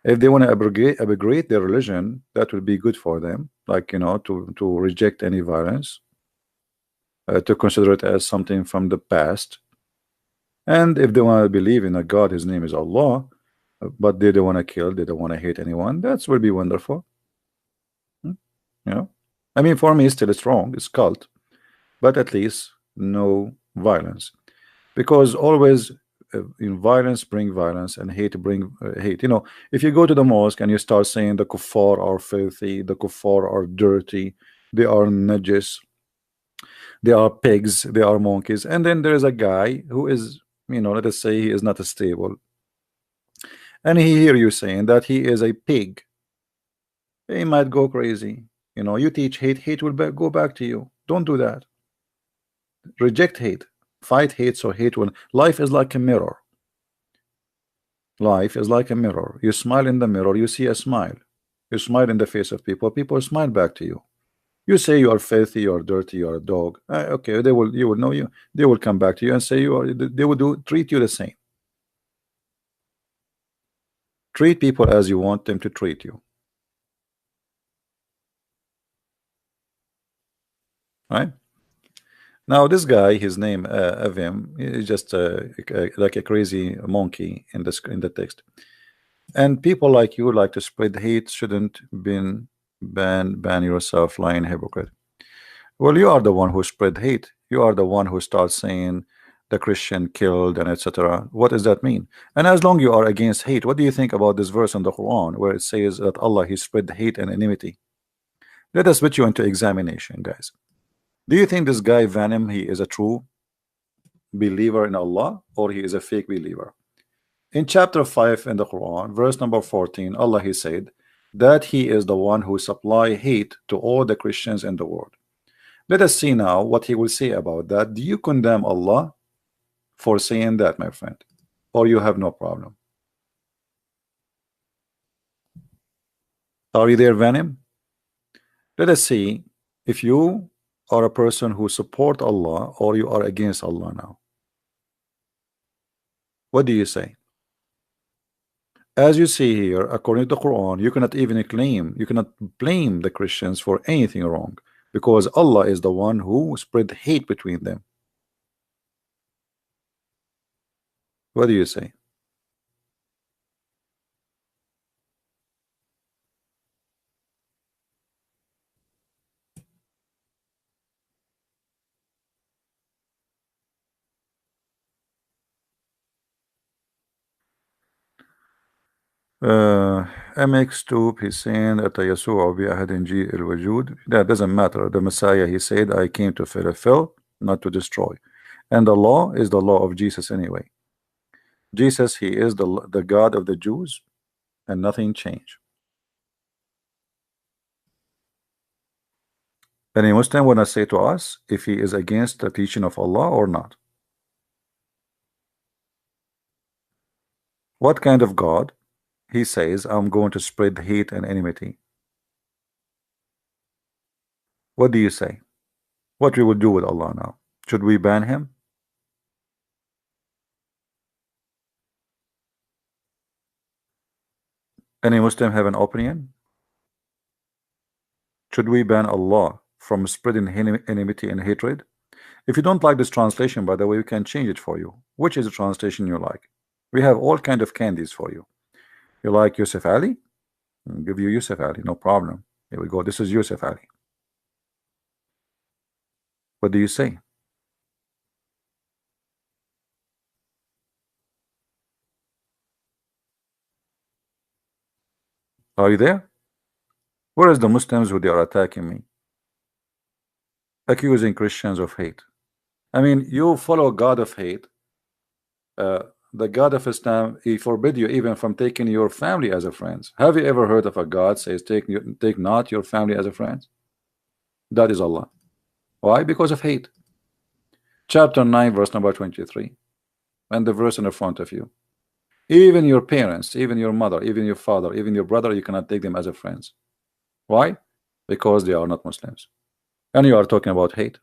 If they want to abrogate their religion, that will be good for them. Like to reject any violence, to consider it as something from the past. And if they want to believe in a God, his name is Allah, but they don't want to kill, they don't want to hate anyone, that will be wonderful. I mean, for me, still it's wrong, it's cult, but at least no violence, because always violence bring violence and hate bring hate. If you go to the mosque and you start saying the kuffar are filthy, the kuffar are dirty, they are najis, they are pigs, they are monkeys. And then there is a guy who is, let us say he is not stable, and he hear you saying that he is a pig. He might go crazy. You teach hate, hate will go back to you. Don't do that. Reject hate, fight hate, so hate will. Life is like a mirror. Life is like a mirror. You smile in the mirror, you see a smile. You smile in the face of people, people smile back to you. You say you are filthy, you are dirty, you are a dog. Okay, you will know you. They will come back to you and say you are. They will treat you the same. Treat people as you want them to treat you. Right? Now this guy, his name Avim, is just like a crazy monkey in the text. And people like you like to spread hate. Shouldn't been ban yourself, lying hypocrite. Well, you are the one who spread hate. You are the one who starts saying the Christian killed and etc. What does that mean? And as long you are against hate, what do you think about this verse in the Quran where it says that Allah, he spread hate and enmity? Let us put you into examination, guys. Do you think this guy Venom, he is a true believer in Allah, or he is a fake believer? In chapter 5 in the Quran, verse number 14, Allah, he said that he is the one who supply hate to all the Christians in the world. Let us see now what he will say about that. Do you condemn Allah for saying that, my friend, or you have no problem? Are you there, Venom? Let us see if you are a person who support Allah or you are against Allah now. What do you say? As you see here, according to the Quran, you cannot even claim, you cannot blame the Christians for anything wrong, because Allah is the one who spread hate between them. What do you say? MX2, he's saying that يسوع بأحد جيء الوجود. That doesn't matter. The Messiah, he said, I came to fulfill, not to destroy. And the law is the law of Jesus anyway. Jesus, he is the God of the Jews, and nothing changed. Any Muslim want to say to us if he is against the teaching of Allah or not? What kind of God? He says, I'm going to spread hate and enmity. What do you say? What we would do with Allah now? Should we ban him? Any Muslim have an opinion? Should we ban Allah from spreading enmity and hatred? If you don't like this translation, by the way, we can change it for you. Which is the translation you like? We have all kind of candies for you. You like Yusuf Ali? I'll give you Yusuf Ali, no problem. Here we go. This is Yusuf Ali. What do you say? Are you there? Where is the Muslims who they are attacking me? Accusing Christians of hate. I mean, you follow God of hate. The God of Islam, he forbid you even from taking your family as a friend. Have you ever heard of a God says take not your family as a friend? That is Allah. Why? Because of hate. Chapter 9, verse number 23. And the verse in the front of you. Even your parents, even your mother, even your father, even your brother, you cannot take them as a friends. Why? Because they are not Muslims. And you are talking about hate.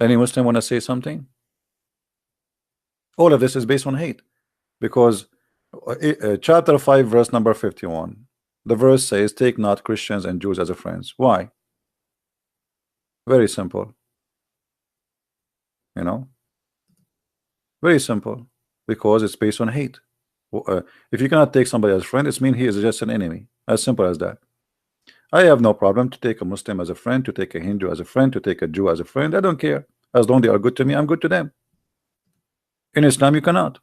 Any Muslim want to say something? All of this is based on hate, because chapter 5 verse number 51, the verse says take not Christians and Jews as a friends. Why? Very simple, very simple, because it's based on hate. If you cannot take somebody as a friend, it means he is just an enemy. As simple as that. I have no problem to take a Muslim as a friend, to take a Hindu as a friend, to take a Jew as a friend. I don't care. As long as they are good to me, I'm good to them. In Islam, you cannot.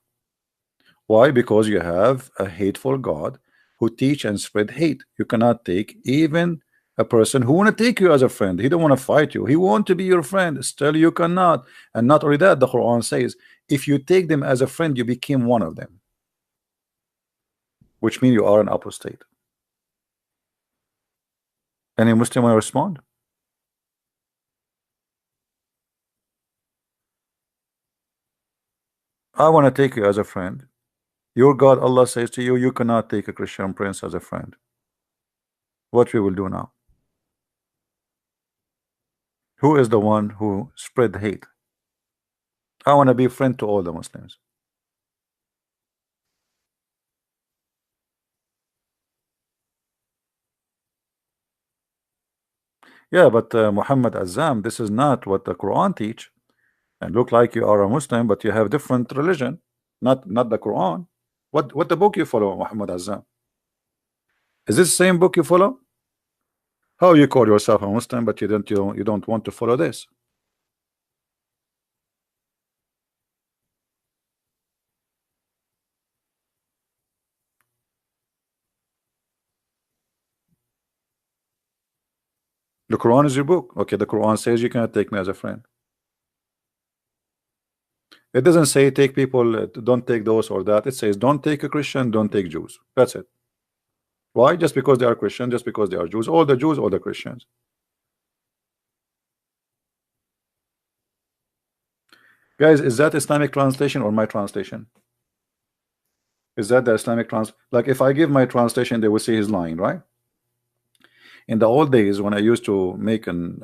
Why? Because you have a hateful God who teach and spread hate. You cannot take even a person who want to take you as a friend. He don't want to fight you. He want to be your friend. Still, you cannot. And not only that, the Quran says, if you take them as a friend, you became one of them, which means you are an apostate. Any Muslim want to respond? I want to take you as a friend. Your God, Allah, says to you, you cannot take a Christian prince as a friend. What we will do now? Who is the one who spread hate? I want to be a friend to all the Muslims. Yeah, but Muhammad Azam, this is not what the Quran teach. And look like you are a Muslim, but you have different religion, not the Quran. What the book you follow, Muhammad Azam? Is this the same book you follow? How you call yourself a Muslim, but you don't want to follow this? The Quran is your book. Okay, the Quran says you cannot take me as a friend. It doesn't say take people, don't take those or that. It says don't take a Christian, don't take Jews. That's it. Why? Just because they are Christian, just because they are Jews. All the Jews, all the Christians. Guys, is that Islamic translation or my translation? Is that the Islamic trans? Like if I give my translation, they will say he's lying, right? In the old days when I used to make an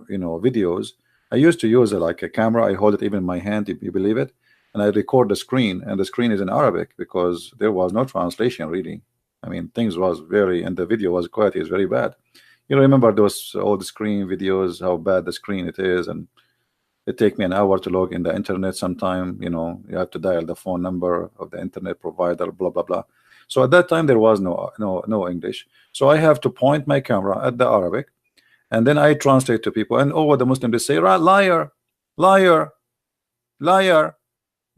videos, I used to use like a camera. I hold it even in my hand, if you believe it, and I record the screen, and the screen is in Arabic because there was no translation really. I mean, things was very, and the video was quality is very bad. You remember those old screen videos, how bad the screen it is, and it take me an hour to log in the internet sometime. You have to dial the phone number of the internet provider, blah blah blah. So at that time there was no English. So I have to point my camera at the Arabic, and then I translate to people, and what the Muslim they say, right, liar, liar, liar.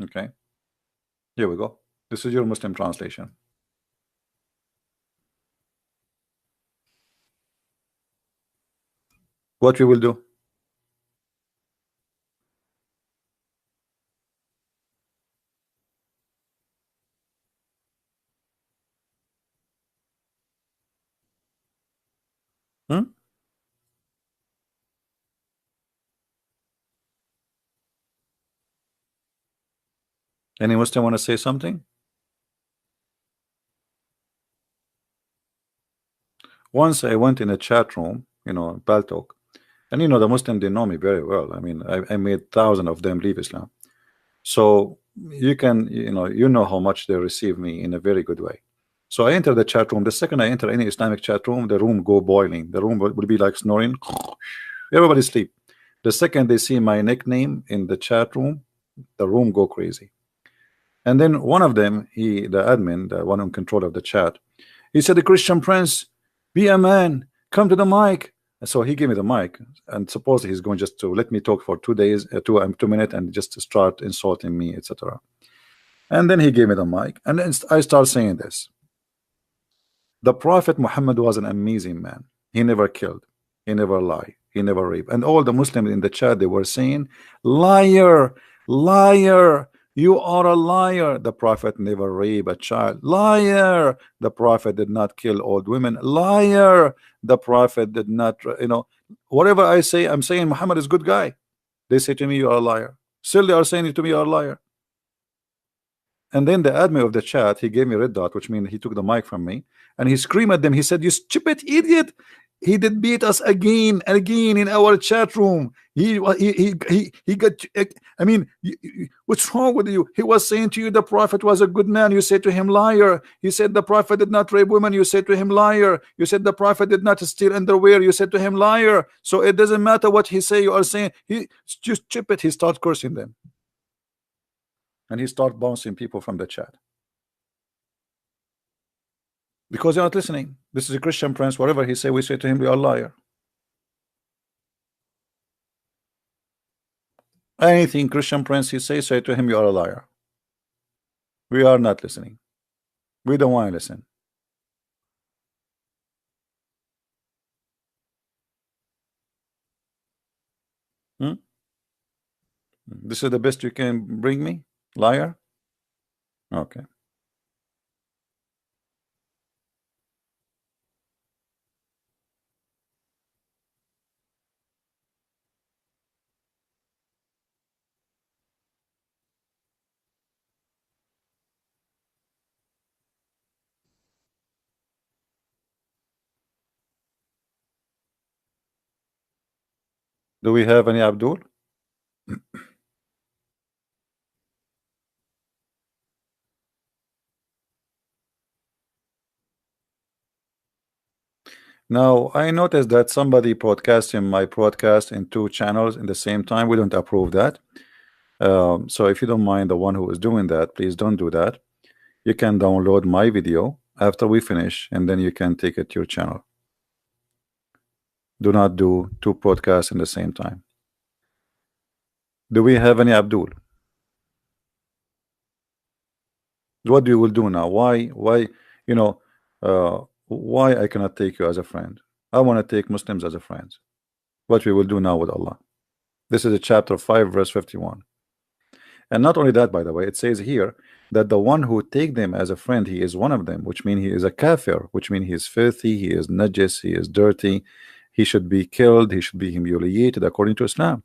Okay, here we go. This is your Muslim translation. What we will do? Hmm? Any Muslim want to say something? Once I went in a chat room, Baltok, and the Muslim they know me very well. I mean, I made thousands of them leave Islam. So you can, you know how much they receive me in a very good way. So I enter the chat room. The second I enter any Islamic chat room, the room go boiling. The room will be like snoring. Everybody sleep. The second they see my nickname in the chat room, the room go crazy. And then one of them, the admin, the one in control of the chat, he said, "The Christian Prince, be a man, come to the mic." And so he gave me the mic, and supposedly he's going just to let me talk for 2 days, 2 minutes, and just to start insulting me, etc. And then he gave me the mic, and then I start saying this: the Prophet Muhammad was an amazing man. He never killed, he never lied, he never raped. And all the Muslims in the chat, they were saying, liar, liar, you are a liar. The Prophet never raped a child. Liar. The Prophet did not kill old women. Liar. The Prophet did not, whatever I say, I'm saying Muhammad is a good guy. They say to me, you are a liar. Still they are saying to me, you are a liar. And then the admin of the chat, he gave me a red dot, which means he took the mic from me, and he screamed at them. He said, "You stupid idiot! He did beat us again and again in our chat room. He got. I mean, what's wrong with you? He was saying to you the Prophet was a good man. You said to him, liar. He said the Prophet did not rape women. You said to him, liar. You said the Prophet did not steal underwear. You said to him, liar. So it doesn't matter what he say. You are saying he just stupid." He started cursing them. And he started bouncing people from the chat because they're not listening. This is a Christian Prince. Whatever he say, we say to him, we are a liar. Anything Christian Prince he say to him, you are a liar. We are not listening. We don't want to listen. Hmm? This is the best you can bring me, liar. Okay. Do we have any Abdul? Now, I noticed that somebody broadcasting my broadcast in two channels in the same time. We don't approve that. So if you don't mind, the one who is doing that, please don't do that. You can download my video after we finish, and then you can take it to your channel. Do not do two podcasts in the same time. Do we have any Abdul? What we will do now? Why, you know, why I cannot take you as a friend? I want to take Muslims as a friend. What we will do now with Allah? This is a chapter 5, verse 51. And not only that, by the way, it says here that the one who take them as a friend, he is one of them, which means he is a kafir, which means he is filthy, he is najis, he is dirty, he should be killed, he should be humiliated according to Islam.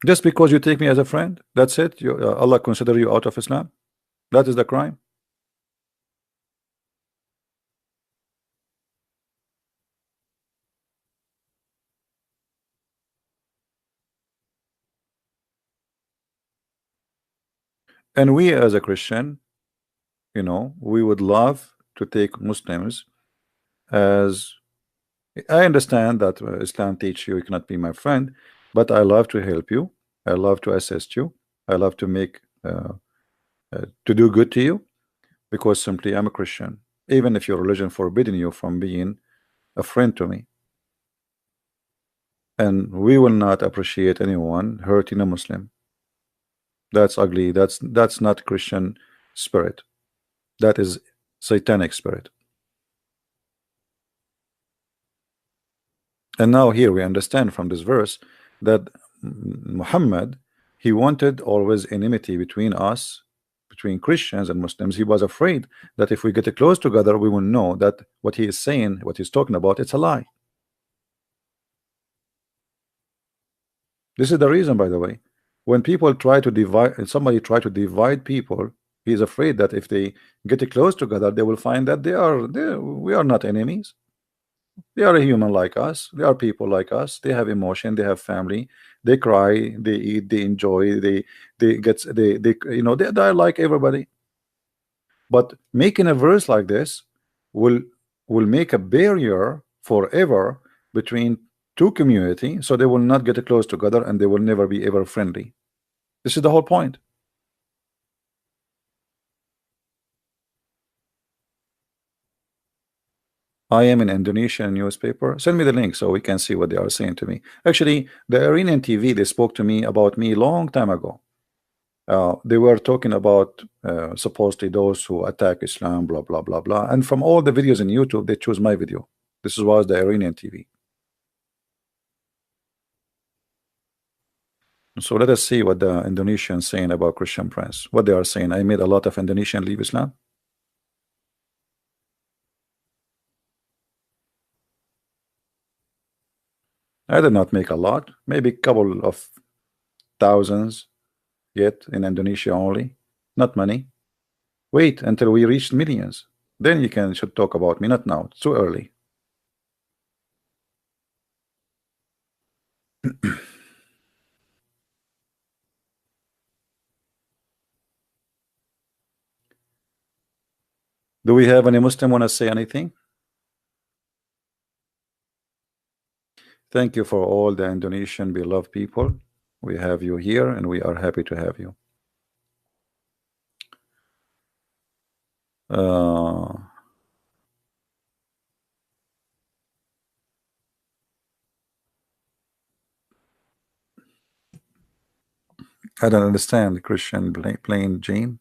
Just because you take me as a friend, that's it. Allah consider you out of Islam. That is the crime. And we as a Christian, we would love to take Muslims as I understand that Islam teach you cannot be my friend, but I love to help you. I love to assist you. I love to make to do good to you because simply I'm a Christian. Even if your religion forbidden you from being a friend to me, and we will not appreciate anyone hurting a Muslim. That's ugly. That's not Christian spirit. That is satanic spirit. And now here we understand from this verse that Muhammad, he wanted always enmity between us, between Christians and Muslims. He was afraid that if we get close together, we will know that what he is saying, what he's talking about, it's a lie. This is the reason, by the way, when people try to divide, somebody try to divide people, he is afraid that if they get close together, they will find that we are not enemies. They are a human like us. They are people like us. They have emotion. They have family. They cry. They eat. They enjoy. They are like everybody. But making a verse like this will make a barrier forever between two community, so they will not get close together and they will never be ever friendly. This is the whole point. I am in Indonesian newspaper. Send me the link so we can see what they are saying to me. Actually, the Iranian TV, they spoke to me about me long time ago. They were talking about supposedly those who attack Islam, blah blah blah blah. And from all the videos in YouTube, they choose my video. This was the Iranian TV. So let us see what the Indonesians saying about Christian Prince. What they are saying. I made a lot of Indonesian leave Islam. I did not make a lot, maybe a couple of thousands yet in Indonesia only, not many. Wait until we reach millions, then you can should talk about me, not now. It's too early. Do we have any Muslim want to say anything? Thank you for all the Indonesian beloved people. We have you here and we are happy to have you. Uh, I don't understand. Christian plain Jane.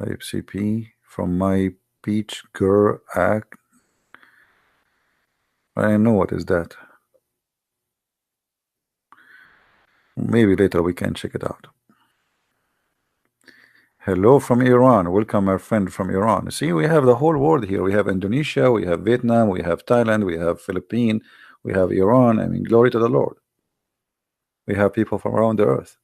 Type CP from my peach girl act. I know what is that. Maybe later we can check it out. Hello from Iran. Welcome, our friend from Iran. See, we have the whole world here. We have Indonesia, we have Vietnam, we have Thailand, we have Philippines, we have Iran. I mean, glory to the Lord. We have people from around the earth.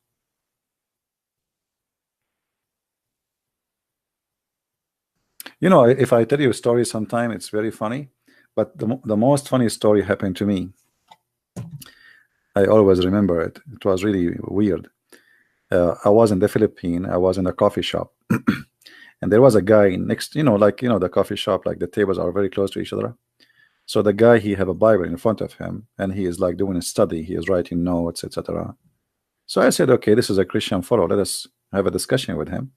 You know, if I tell you a story sometime, it's very funny. But the most funny story happened to me. I always remember it. It was really weird. I was in the Philippines. I was in a coffee shop. And there was a guy next, the coffee shop, like the tables are very close to each other. So the guy, he have a Bible in front of him, and he is like doing a study. He is writing notes, etc. So I said, okay, this is a Christian fellow. Let us have a discussion with him.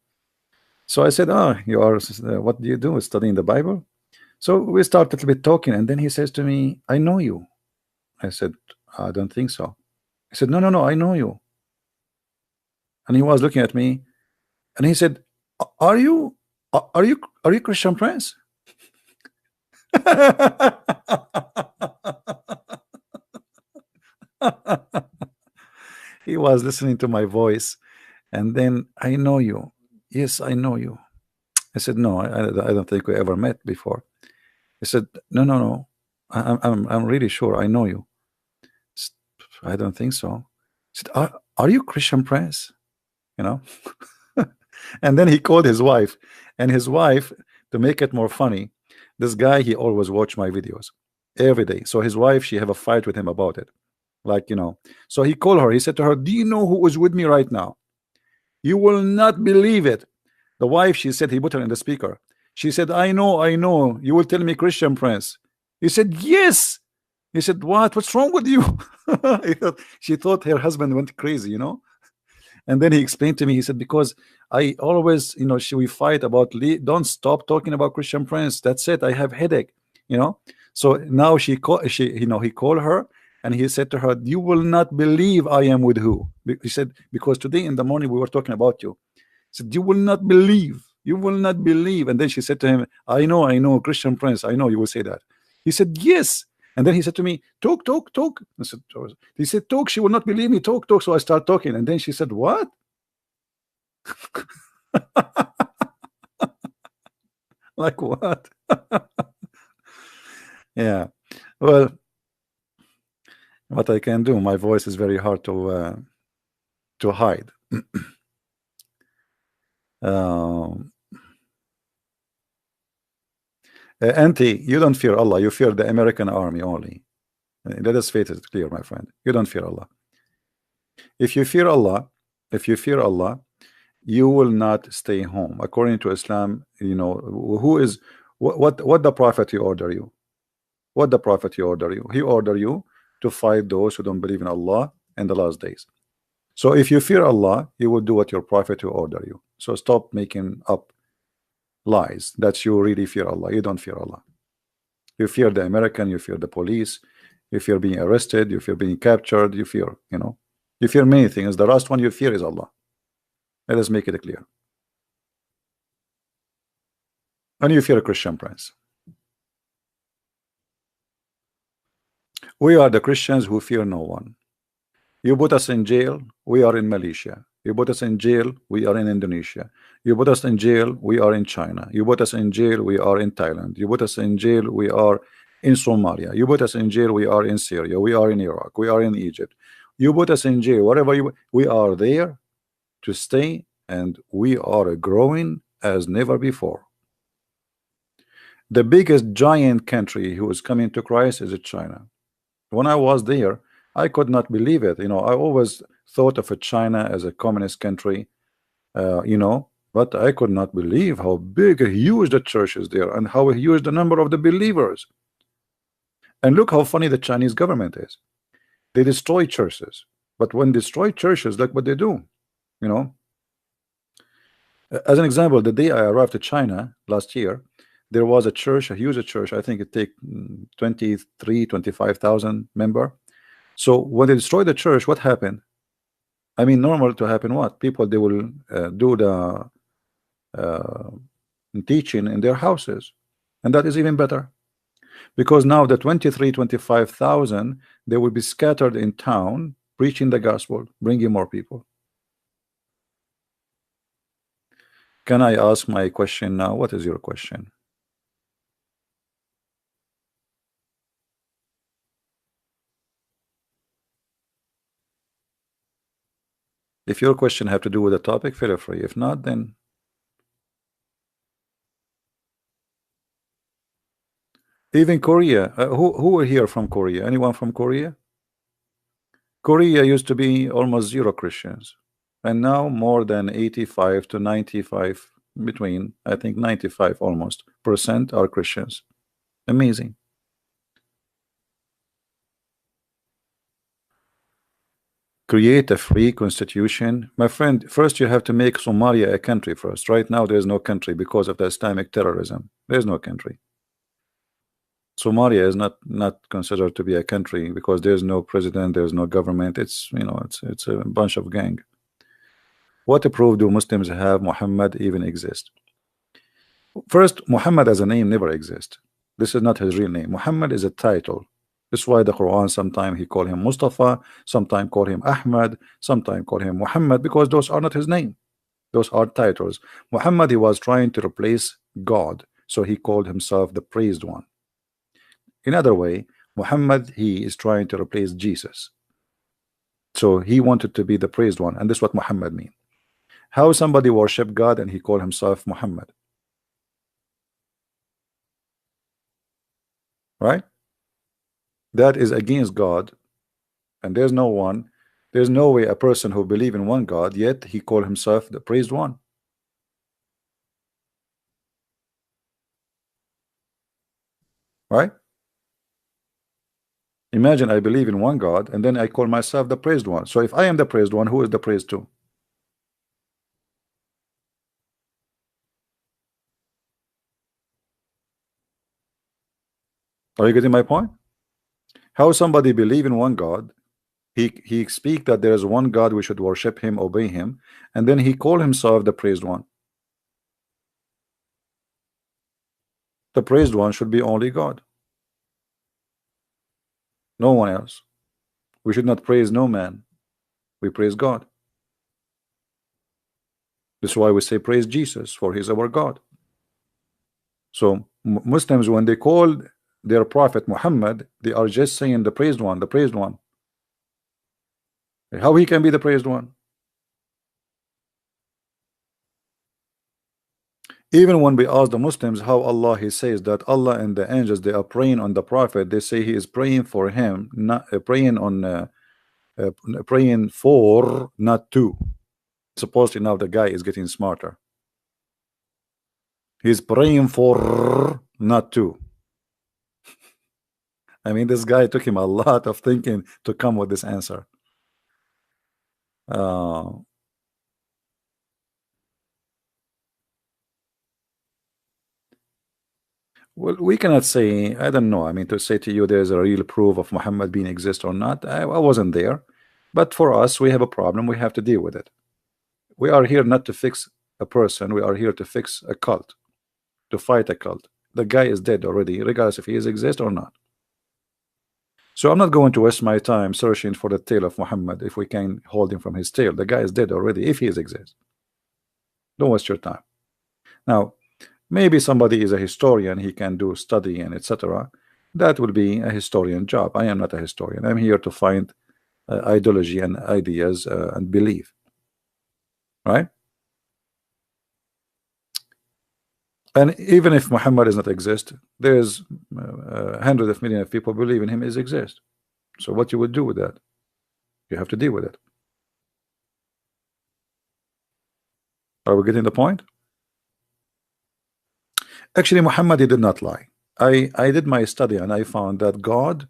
So I said, oh, you are, what do you do? Studying the Bible? So we start a little bit talking, and then he says to me, I know you. I said, I don't think so. He said, no, I know you. And he was looking at me, and he said, are you Christian Prince? He was listening to my voice, and then, I know you. Yes, I know you. I said, no, I don't think we ever met before. He said, no, I'm really sure I know you. I don't think so. He said, are you Christian Prince? You know. And then he called his wife, and his wife, to make it more funny, this guy, he always watched my videos every day. So his wife, she have a fight with him about it, like, so he called her. He said to her, do you know who is with me right now? You will not believe it. The wife, she said, he put her in the speaker. She said, I know, you will tell me Christian Prince. He said, yes. He said, what's wrong with you? She thought her husband went crazy, And then he explained to me, he said, because I always, we fight about, don't stop talking about Christian Prince. That's it. I have headache, So now he called her, and he said to her, you will not believe I am with who. He said, because today in the morning we were talking about you. He said, you will not believe. You will not believe. And then she said to him, I know, Christian Prince. I know you will say that. He said, yes. And then he said to me, talk. I said, he said, talk. She will not believe me. Talk. So I start talking. And then she said, what? Like what? Yeah. Well, what I can do, my voice is very hard to hide. Auntie, you don't fear Allah. You fear the American army only. Let us face it clear, my friend. You don't fear Allah. If you fear Allah, you will not stay home. According to Islam, what the Prophet order you? What the Prophet order you? He order you to fight those who don't believe in Allah and the last days. So if you fear Allah, you will do what your Prophet will order you. So stop making up lies that you really fear Allah. You don't fear Allah. You fear the American, you fear the police, you fear being arrested, you fear being captured, you fear, you fear many things. The last one you fear is Allah. Let us make it clear. And you fear a Christian Prince. We are the Christians who fear no one. You put us in jail, we are in Malaysia. You put us in jail, we are in Indonesia. You put us in jail, we are in China. You put us in jail, we are in Thailand. You put us in jail, we are in Somalia. You put us in jail, we are in Syria. We are in Iraq. We are in Egypt. You put us in jail, whatever we are there to stay, and we are growing as never before. The biggest giant country who is coming to Christ is China. When I was there, I could not believe it. I always thought of China as a communist country, but I could not believe how big, huge the church is there, and how huge the number of the believers. And look how funny the Chinese government is. They destroy churches, but when they destroy churches, look what they do. As an example, the day I arrived to China last year, there was a church, a huge church. I think it take 23, 25,000 member. So when they destroyed the church, what happened? I mean, normal to happen what? People, they will do the uh, teaching in their houses, and that is even better, because now the 25,000, they will be scattered in town preaching the gospel, bringing more people. Can I ask my question now? What is your question? If your question have to do with the topic, feel free. If not, then even Korea. Who are here from Korea? Anyone from Korea? Korea used to be almost zero Christians, and now more than 85 to 95, between I think 95 almost percent are Christians. Amazing. Create a free constitution, my friend. First, you have to make Somalia a country first. Right now, there is no country because of the Islamic terrorism. There is no country. Somalia is not considered to be a country because there's no president, there's no government. It's, you know, it's a bunch of gang. What proof do Muslims have Muhammad even exist? First, Muhammad as a name never exists. This is not his real name. Muhammad is a title. That's why the Quran sometimes he call him Mustafa, sometimes call him Ahmad, sometimes call him Muhammad, because those are not his name. Those are titles. Muhammad, he was trying to replace God, so he called himself the praised one. In other way, Muhammad, he is trying to replace Jesus. So he wanted to be the praised one, and this is what Muhammad means. How somebody worship God and he called himself Muhammad, right? That is against God, and there's no way a person who believe in one God, yet he called himself the praised one, right? Imagine I believe in one God and then I call myself the praised one. So if I am the praised one, who is the praised to? Are you getting my point? How somebody believe in one God, he speak that there is one God, we should worship him, obey him, and then he call himself the praised one. The praised one should be only God, no one else. We should not praise no man, we praise God. That's why we say praise Jesus, for he's our God. So Muslims, when they call their prophet Muhammad, they are just saying the praised one, the praised one. How he can be the praised one? Even when we ask the Muslims how Allah, he says that Allah and the angels, they are praying on the prophet, they say he is praying for him, not praying on uh, praying for, not to. Supposedly now the guy is getting smarter. He's praying for, not to. I mean, this guy took him a lot of thinking to come with this answer. uh, well, we cannot say, I don't know, I mean, to say to you there's a real proof of Muhammad being exist or not, I wasn't there. But for us, we have a problem, we have to deal with it. We are here not to fix a person, we are here to fix a cult, to fight a cult. The guy is dead already, regardless if he is exist or not. So I'm not going to waste my time searching for the tail of Muhammad if we can hold him from his tail. The guy is dead already if he is exist. Don't waste your time. Now, maybe somebody is a historian, he can do study and etc. That will be a historian job. I am not a historian. I'm here to find ideology and ideas and belief, right? And even if Muhammad does not exist, there's hundreds of millions of people believe in him is exist. So what you would do with that? You have to deal with it. Are we getting the point? Actually, Muhammad, he did not lie. I did my study and I found that God,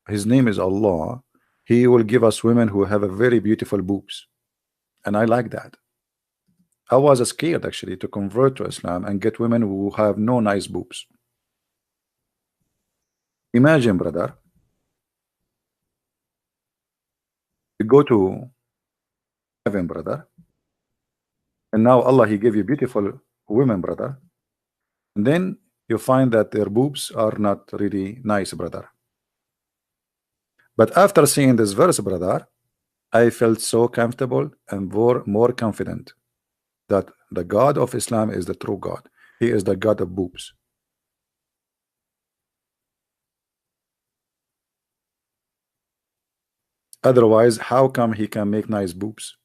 his name is Allah, he will give us women who have a very beautiful boobs, and I like that. I was scared actually to convert to Islam and get women who have no nice boobs. Imagine, brother, you go to heaven, brother. And now Allah, He gave you beautiful women, brother. And then you find that their boobs are not really nice, brother. But after seeing this verse, brother, I felt so comfortable and more confident that the God of Islam is the true God. He is the God of boobs. Otherwise, how come he can make nice boobs?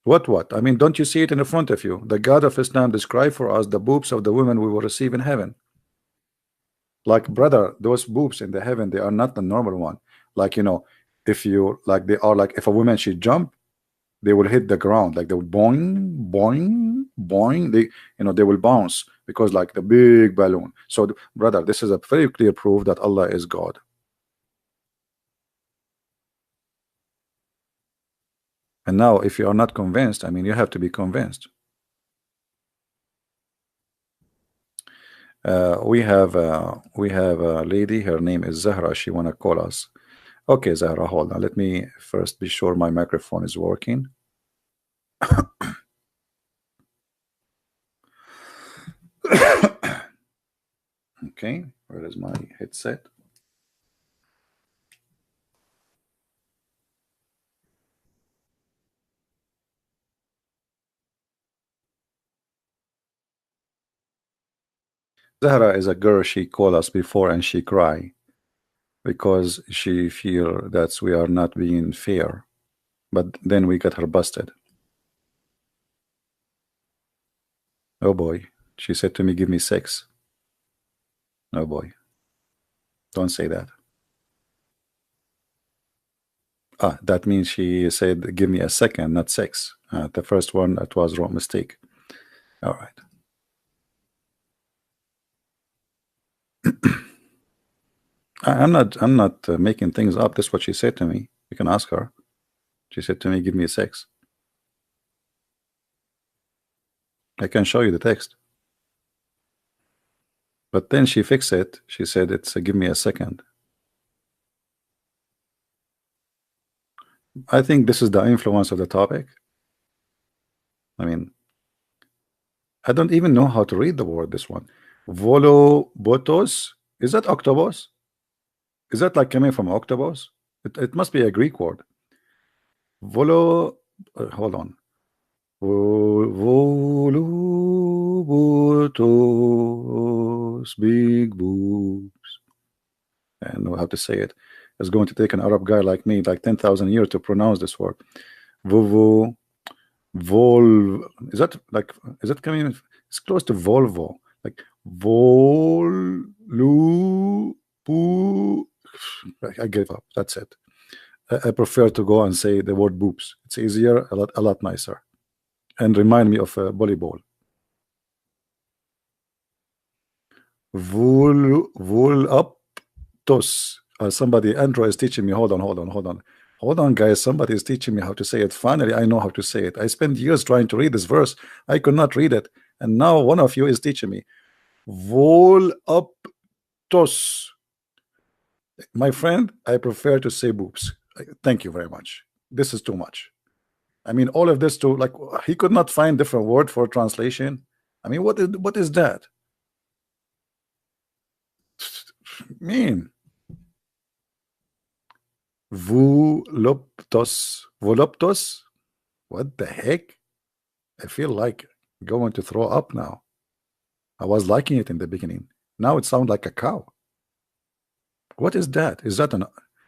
What? I mean, don't you see it in front of you? The God of Islam described for us the boobs of the women we will receive in heaven. Like, brother, those boobs in the heaven, they are not the normal one. Like, if you like, they are like, if a woman she jump, they will hit the ground, like they will boing, boing, boing. They will bounce because like the big balloon. So, brother, this is a very clear proof that Allah is God. And now, if you are not convinced, I mean, you have to be convinced. We have a lady. Her name is Zahra. She wanna call us. Okay, Zahra, hold on. Let me first be sure my microphone is working. Okay, where is my headset? Zahra is a girl. She called us before and she cry because she feel that we are not being fair. But then we got her busted. Oh boy. She said to me, give me 6. Oh boy. Don't say that. That means she said, give me a second, not 6. The first one, that was wrong mistake. All right. I'm not making things up. That's what she said to me. You can ask her. She said to me, give me a 6. I can show you the text. But then she fixed it. She said, it's give me a second. I think this is the influence of the topic. I mean, I don't even know how to read the word, this one. Volobotos. Is that octopus? Is that like coming from octopus? It must be a Greek word. Hold on. Volubotos, big boobs. And know how to say it. It's going to take an Arab guy like me like 10,000 years to pronounce this word. Vovo, vol. Is that coming? It's close to Volvo. Like Volu. I gave up. That's it. I prefer to go and say the word boobs. It's easier, a lot nicer, and remind me of volleyball. Vul up tos. Somebody, Andrew is teaching me. Hold on, guys. Somebody is teaching me how to say it. Finally, I know how to say it. I spent years trying to read this verse. I could not read it, and now one of you is teaching me. Vol up tos. My friend, I prefer to say boobs. Thank you very much. This is too much. I mean, all of this to like he could not find different word for translation. I mean, what is that? Mean voluptos. What the heck? I feel like going to throw up now. I was liking it in the beginning. Now it sounds like a cow. What is that? Is that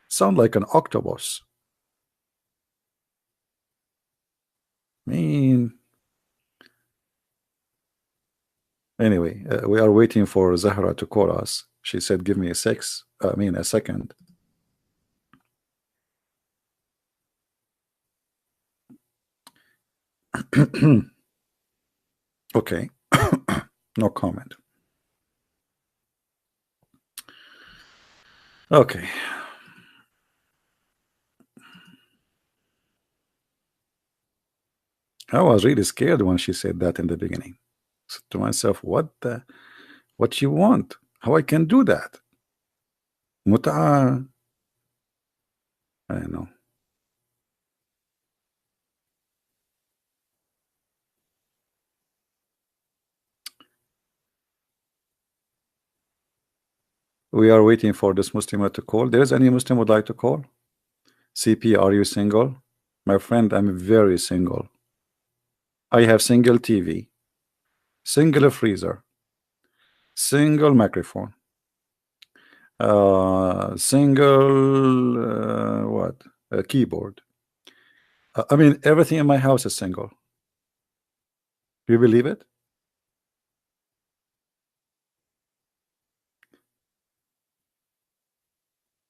sound like an octopus? Mean. Anyway, we are waiting for Zahra to call us. She said, give me a 6. I mean, a second. Okay. No comment. Okay. I was really scared when she said that in the beginning. So to myself, what you want? How I can do that? Mut'a. I know. We are waiting for this Muslim to call. There is any Muslim would like to call? CP, are you single? My friend, I'm very single. I have single TV, single freezer, single microphone, single what? A keyboard. I mean, everything in my house is single. Do you believe it?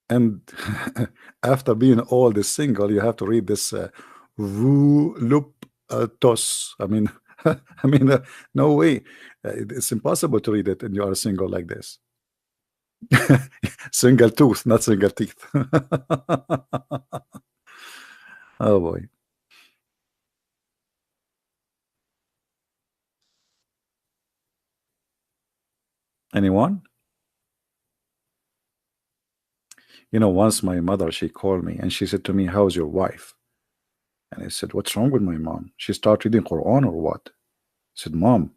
And after being all this single, you have to read this tos. I mean, I mean, no way. It's impossible to read it, and you are single like this. Single tooth, not single teeth. Oh boy. Anyone? You know, once my mother, she called me and she said to me, "How's your wife?" And I said, "What's wrong with my mom? She started reading Quran or what?" I said, "Mom,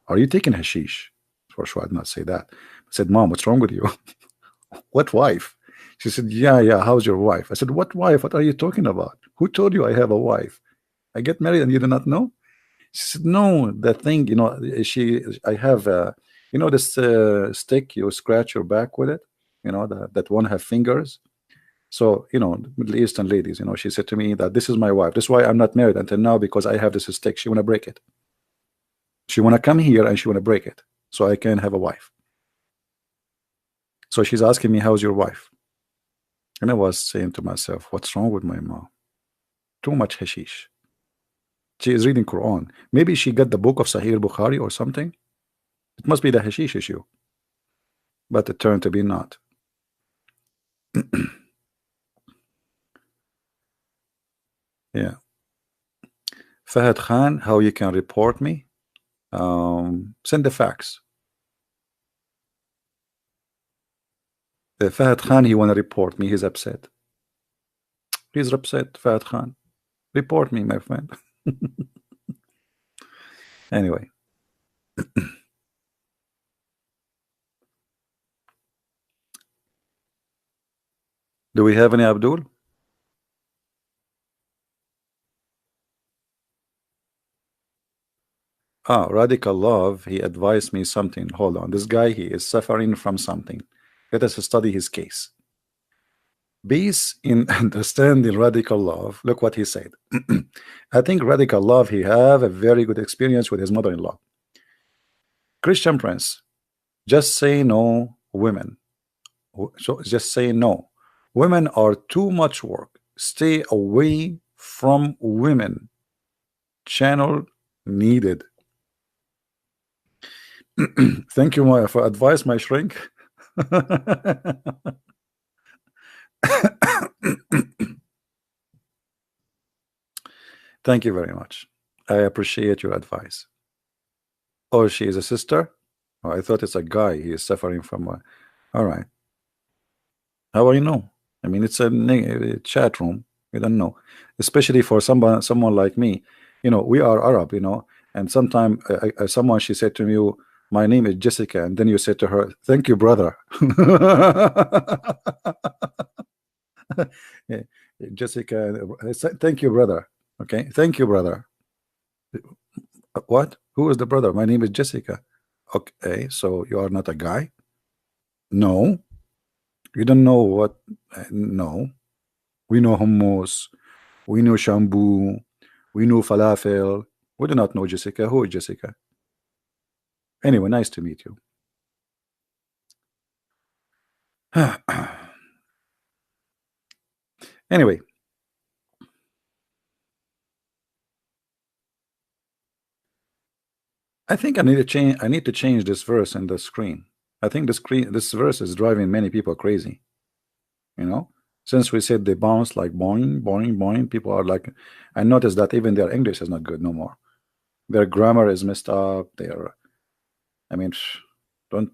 are you taking hashish?" For sure, I did not say that. I said, "Mom, what's wrong with you?" "What wife?" She said, "Yeah, yeah, how's your wife?" I said, "What wife? What are you talking about? Who told you I have a wife? I get married and you do not know?" She said, "No, the thing, you know, I have, you know, this stick, you scratch your back with it, you know, that one have fingers." So, you know, Middle Eastern ladies, you know, she said to me that this is my wife. This is why I'm not married until now, because I have this stick. She want to break it. She want to come here and she want to break it so I can have a wife. So she's asking me, "How's your wife?" And I was saying to myself, what's wrong with my mom? Too much hashish. She is reading Quran. Maybe she got the book of Sahih Bukhari or something. It must be the hashish issue. But it turned to be not. Yeah. Fahad Khan, how you can report me? Send the fax. Fahad Khan, he want to report me. He's upset. He's upset, Fahad Khan. Report me, my friend. Anyway, do we have any Abdul? Ah, Radical Love, he advised me something. Hold on. This guy, he is suffering from something. Let us study his case. Peace in understanding Radical Love. Look what he said. I think Radical Love, he have a very good experience with his mother-in-law. Christian Prince, just say no, women. So just say no. Women are too much work. Stay away from women. Channel needed. Thank you, Maya, for advice, my shrink. Thank you very much. I appreciate your advice. Oh, she is a sister? Oh, I thought it's a guy. He is suffering from a... All right. How will you know? I mean, it's a chat room. You don't know. Especially for someone like me. You know, we are Arab, you know, and sometime someone, she said to me, "My name is Jessica," and then you said to her, "Thank you, brother." Yeah, Jessica, thank you, brother. Okay, thank you, brother. What? Who is the brother? My name is Jessica. Okay, so you are not a guy? No, you don't know what? No, we know hummus, we know shampoo, we know falafel. We do not know Jessica. Who is Jessica? Anyway, nice to meet you. Anyway, I think I need to change. I need to change this verse in the screen. I think this verse is driving many people crazy. You know, since we said they bounce like boing, boing, boing, people are like, I noticed that even their English is not good no more. Their grammar is messed up. Their, I mean, don't.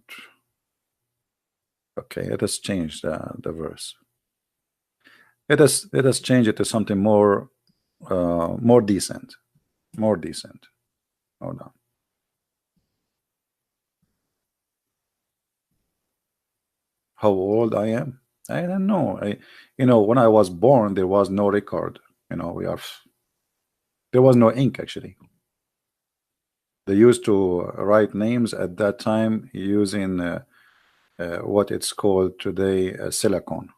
Okay, let us change the verse. Let us change it to something more decent. More decent. Hold on. How old I am? I don't know. When I was born, there was no record. There was no ink actually. They used to write names at that time using what it's called today silicon.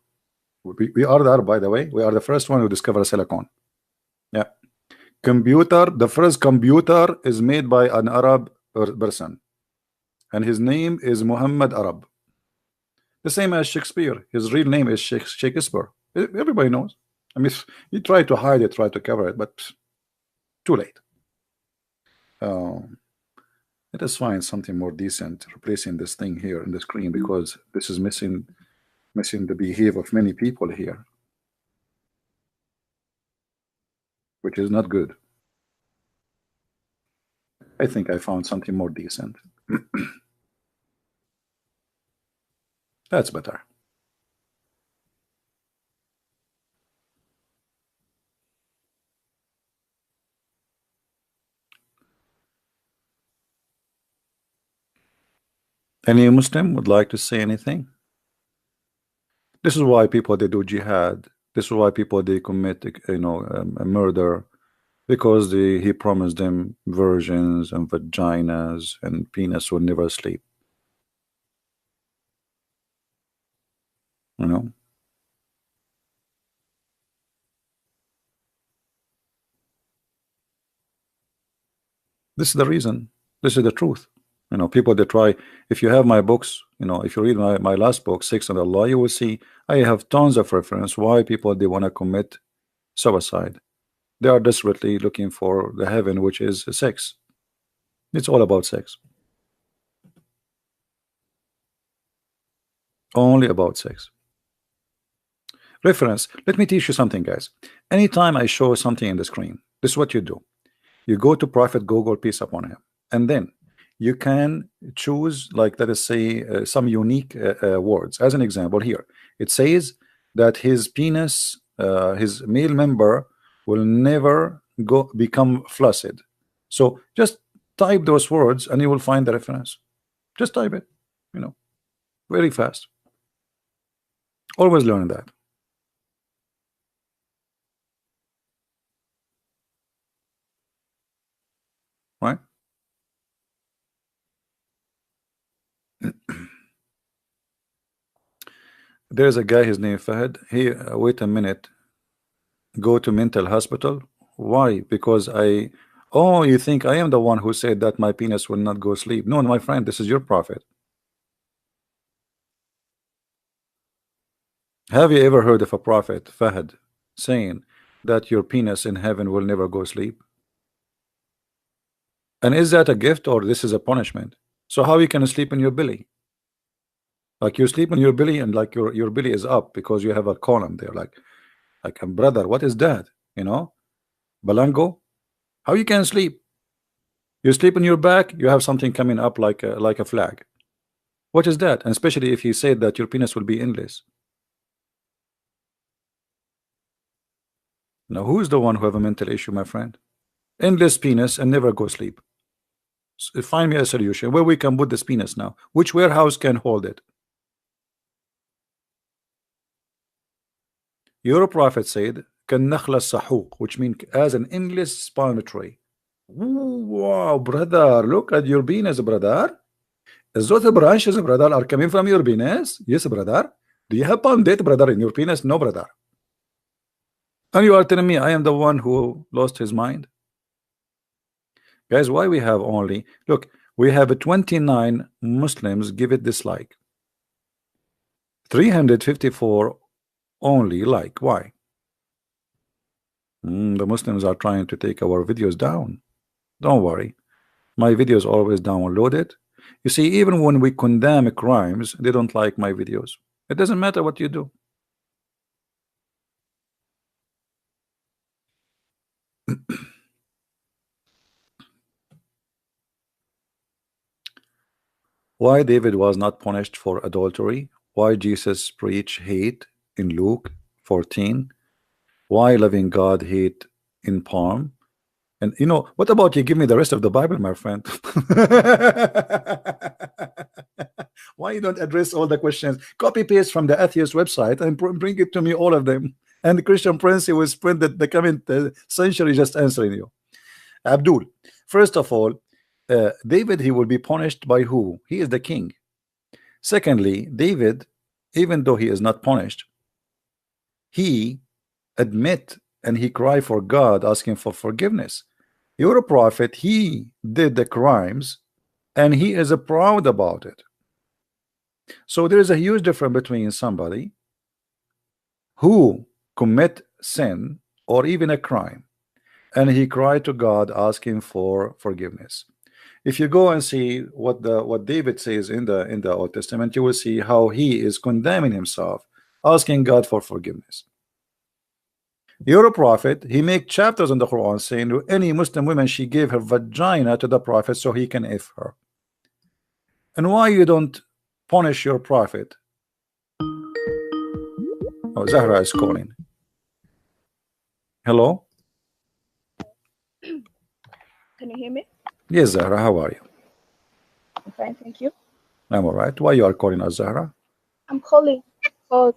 We are there, by the way. We are the first one who discovered silicon. Yeah. Computer, the first computer is made by an Arab person, and his name is Muhammad Arab. The same as Shakespeare. His real name is Shakespeare. Everybody knows. I mean, you try to hide it, try to cover it, but too late. Let us find something more decent, replacing this thing here in the screen, because this is missing the behavior of many people here, which is not good. I think I found something more decent. That's better. Any Muslim would like to say anything? This is why people they do jihad. This is why people they commit, a murder, because he promised them virgins and vaginas and penis will never sleep. You know, this is the reason. This is the truth. People that try. If you have my books, if you read my last book, Six and Allah, you will see I have tons of reference why people they want to commit suicide. They are desperately looking for the heaven, which is sex. It's all about sex. Only about sex. Reference. Let me teach you something, guys. Anytime I show something in the screen, this is what you do. You go to Prophet Google, peace upon him, and then you can choose, like, let us say, some unique words. As an example, here it says that his penis, his male member, will never become flaccid. So just type those words and you will find the reference. Just type it, very fast. Always learn that. Right? There's a guy, his name Fahad. He wait a minute. Go to mental hospital. Why? Because oh, you think I am the one who said that my penis will not go sleep? No, my friend, this is your prophet. Have you ever heard of a prophet, Fahad, saying that your penis in heaven will never go sleep? And is that a gift or this is a punishment? So how you can sleep in your belly? Like you sleep in your belly and like your belly is up because you have a column there. Like brother, what is that? Balango? How you can sleep? You sleep on your back, you have something coming up like a flag. What is that? And especially if you say that your penis will be endless. Now, who's the one who have a mental issue, my friend? Endless penis and never go sleep. So find me a solution where we can put this penis now. Which warehouse can hold it? Your prophet said, which means as an endless palm tree. Ooh, wow, brother, look at your penis, brother. Those branches, brother, are coming from your penis. Yes, brother. Do you have palm date, brother, in your penis? No, brother. And you are telling me I am the one who lost his mind? Guys, why we have only, look, we have 29 Muslims give it dislike. 354 only like. Why? The Muslims are trying to take our videos down. Don't worry. My videos always downloaded. You see, even when we condemn crimes, they don't like my videos. It doesn't matter what you do. Why David was not punished for adultery? Why Jesus preached hate in Luke 14? Why loving God hate in palm? And you know, what about you give me the rest of the Bible, my friend? Why you don't address all the questions? Copy paste from the atheist website and bring it to me, all of them. And the Christian Prince, he will spend the coming century just answering you. Abdul, first of all, David, he will be punished by who? He is the king. Secondly, David, even though he is not punished, he admit and he cry for God, asking for forgiveness. You're a prophet, he did the crimes and he is proud about it. So there is a huge difference between somebody who commit sin or even a crime and he cried to God asking for forgiveness. If you go and see what David says in the Old Testament, you will see how he is condemning himself, asking God for forgiveness. You're a prophet, he make chapters in the Quran saying to any Muslim woman she gave her vagina to the prophet so he can F her. And why you don't punish your prophet? Oh, Zahra is calling. Hello? Can you hear me? Yes, Zahra, how are you? I'm fine, thank you. I'm all right. Why you are calling us, Zahra? I'm calling because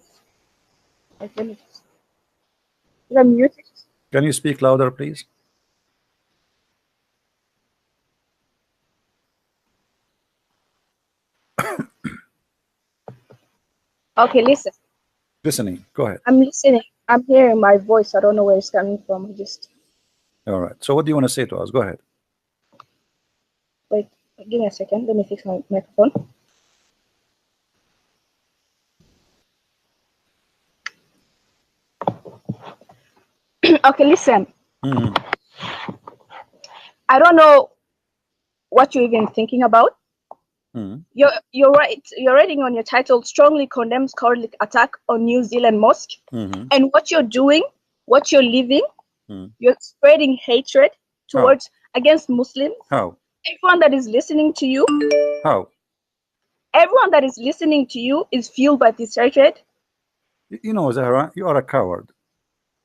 I'm muted. Can you speak louder, please? Okay, listen. Listening. Go ahead. I'm listening. I'm hearing my voice. I don't know where it's coming from. Just All right. So what do you want to say to us? Go ahead. wait. Give me a second. Let me fix my microphone. Okay, listen. I don't know what you're even thinking about. You're right. You're writing on your title strongly condemns cowardly attack on New Zealand Mosque. And what you're doing, what you're living, you're spreading hatred towards against Muslims. How? Everyone that is listening to you. How? Everyone that is listening to you is fueled by this hatred. You know, Zahra, you are a coward.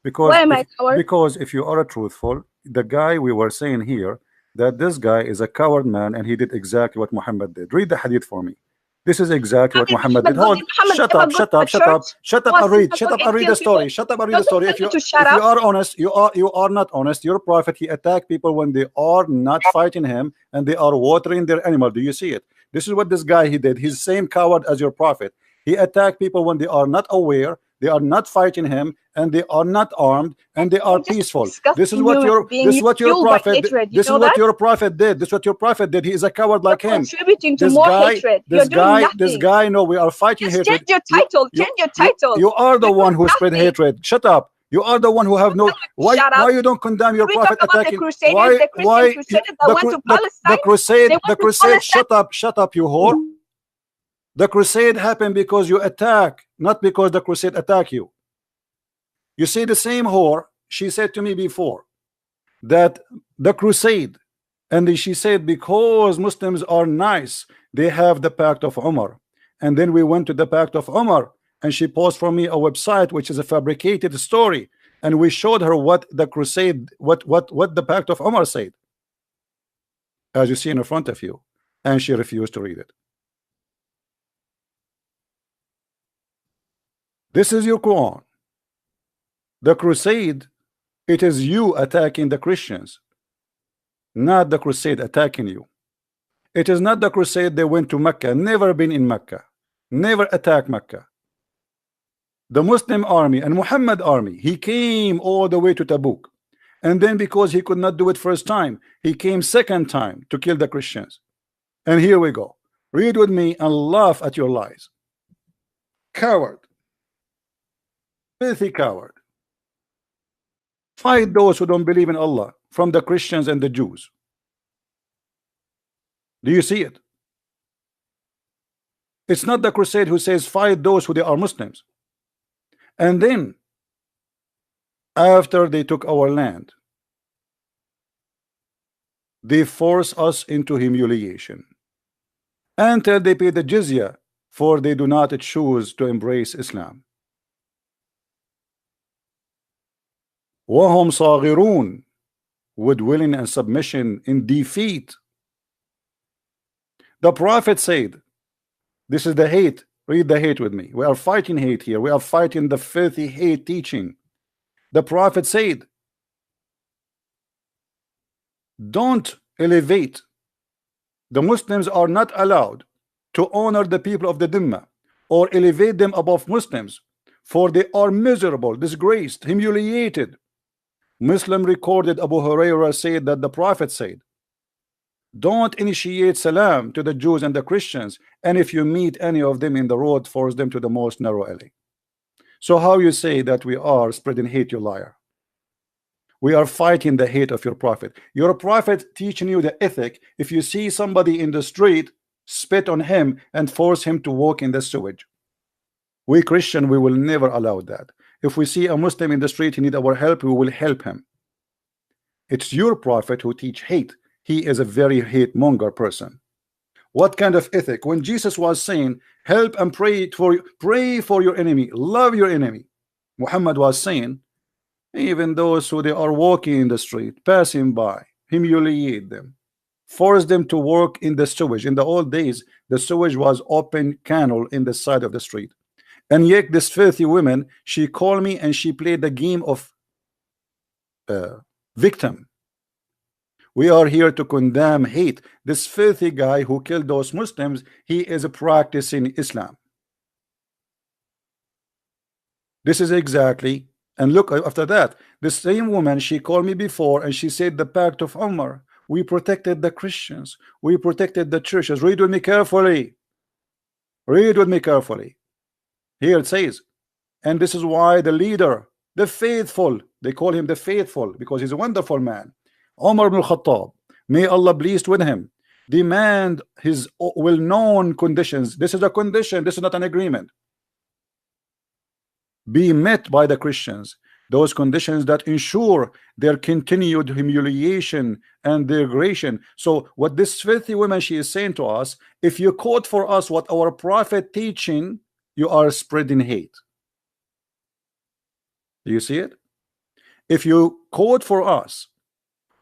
Because why am I a coward? Because if you are a truthful, the guy we were saying here, that this guy is a coward man and he did exactly what Muhammad did. Read the hadith for me. This is exactly what Muhammad did. Hold, shut up, shut up, shut up, shut up and read, shut up and read the story, shut up and read the story. If you are honest, you are not honest. Your prophet, he attacked people when they are not fighting him and they are watering their animal. Do you see it? This is what this guy he did. He's the same coward as your prophet. He attacked people when they are not aware, they are not fighting him, and they are not armed, and they are peaceful. This is what your prophet did. This is what your prophet did. This is what your prophet did. He is a coward like him. Contributing to more hatred. This guy, no, we are fighting hatred. Change your title. Change your title. You are the one who spread hatred. Shut up. You are the one who have no. Why you don't condemn your prophet attacking? Why the crusade? Shut up, you whore. The crusade happened because you attack, not because the crusade attack you. You see, the same whore, she said to me before that the crusade, and she said because Muslims are nice, they have the pact of Umar. And then we went to the pact of Umar, and she posted for me a website which is a fabricated story, and we showed her what the crusade, what the pact of Umar said, as you see in front of you, and she refused to read it. This is your Quran. The crusade, it is you attacking the Christians, not the crusade attacking you. It is not the crusade they went to Mecca, never been in Mecca, never attacked Mecca. The Muslim army and Muhammad army, he came all the way to Tabuk, and then because he could not do it first time, he came second time to kill the Christians. And here we go. Read with me and laugh at your lies. Coward. Filthy coward. Fight those who don't believe in Allah from the Christians and the Jews. Do you see it? It's not the crusade who says fight those who they are Muslims. And then after they took our land, they force us into humiliation until they pay the jizya, for they do not choose to embrace Islam. وهم صاغرون, with willing and submission in defeat. The prophet said, this is the hate. Read the hate with me. We are fighting hate here. We are fighting the filthy hate teaching. The prophet said, don't elevate. The Muslims are not allowed to honor the people of the Dhimma or elevate them above Muslims, for they are miserable, disgraced, humiliated. Muslim recorded Abu Hurairah said that the prophet said, don't initiate salam to the Jews and the Christians, and if you meet any of them in the road, force them to the most narrow alley. So how you say that we are spreading hate, you liar? We are fighting the hate of your prophet. Your prophet teaching you the ethic. If you see somebody in the street, spit on him and force him to walk in the sewage. We Christian, we will never allow that. If we see a Muslim in the street, he need our help, we will help him. It's your prophet who teach hate. He is a very hate monger person. What kind of ethic? When Jesus was saying, help and pray for your enemy, love your enemy, Muhammad was saying, even those who they are walking in the street, passing by, humiliate them, force them to work in the sewage. In the old days, the sewage was open canal in the side of the street. And yet this filthy woman, she called me and she played the game of victim. We are here to condemn hate. This filthy guy who killed those Muslims, he is practicing Islam. This is exactly. And look, after that, the same woman, she called me before and she said the pact of Umar, we protected the Christians, we protected the churches. Read with me carefully. Read with me carefully. Here it says, and this is why the leader, the faithful, they call him the faithful because he's a wonderful man, Umar ibn al-Khattab, may Allah pleased with him, demand his well-known conditions. This is a condition, this is not an agreement. Be met by the Christians, those conditions that ensure their continued humiliation and degradation. So what this filthy woman, she is saying to us, if you quote for us what our prophet teaching, you are spreading hate. Do you see it? If you quote for us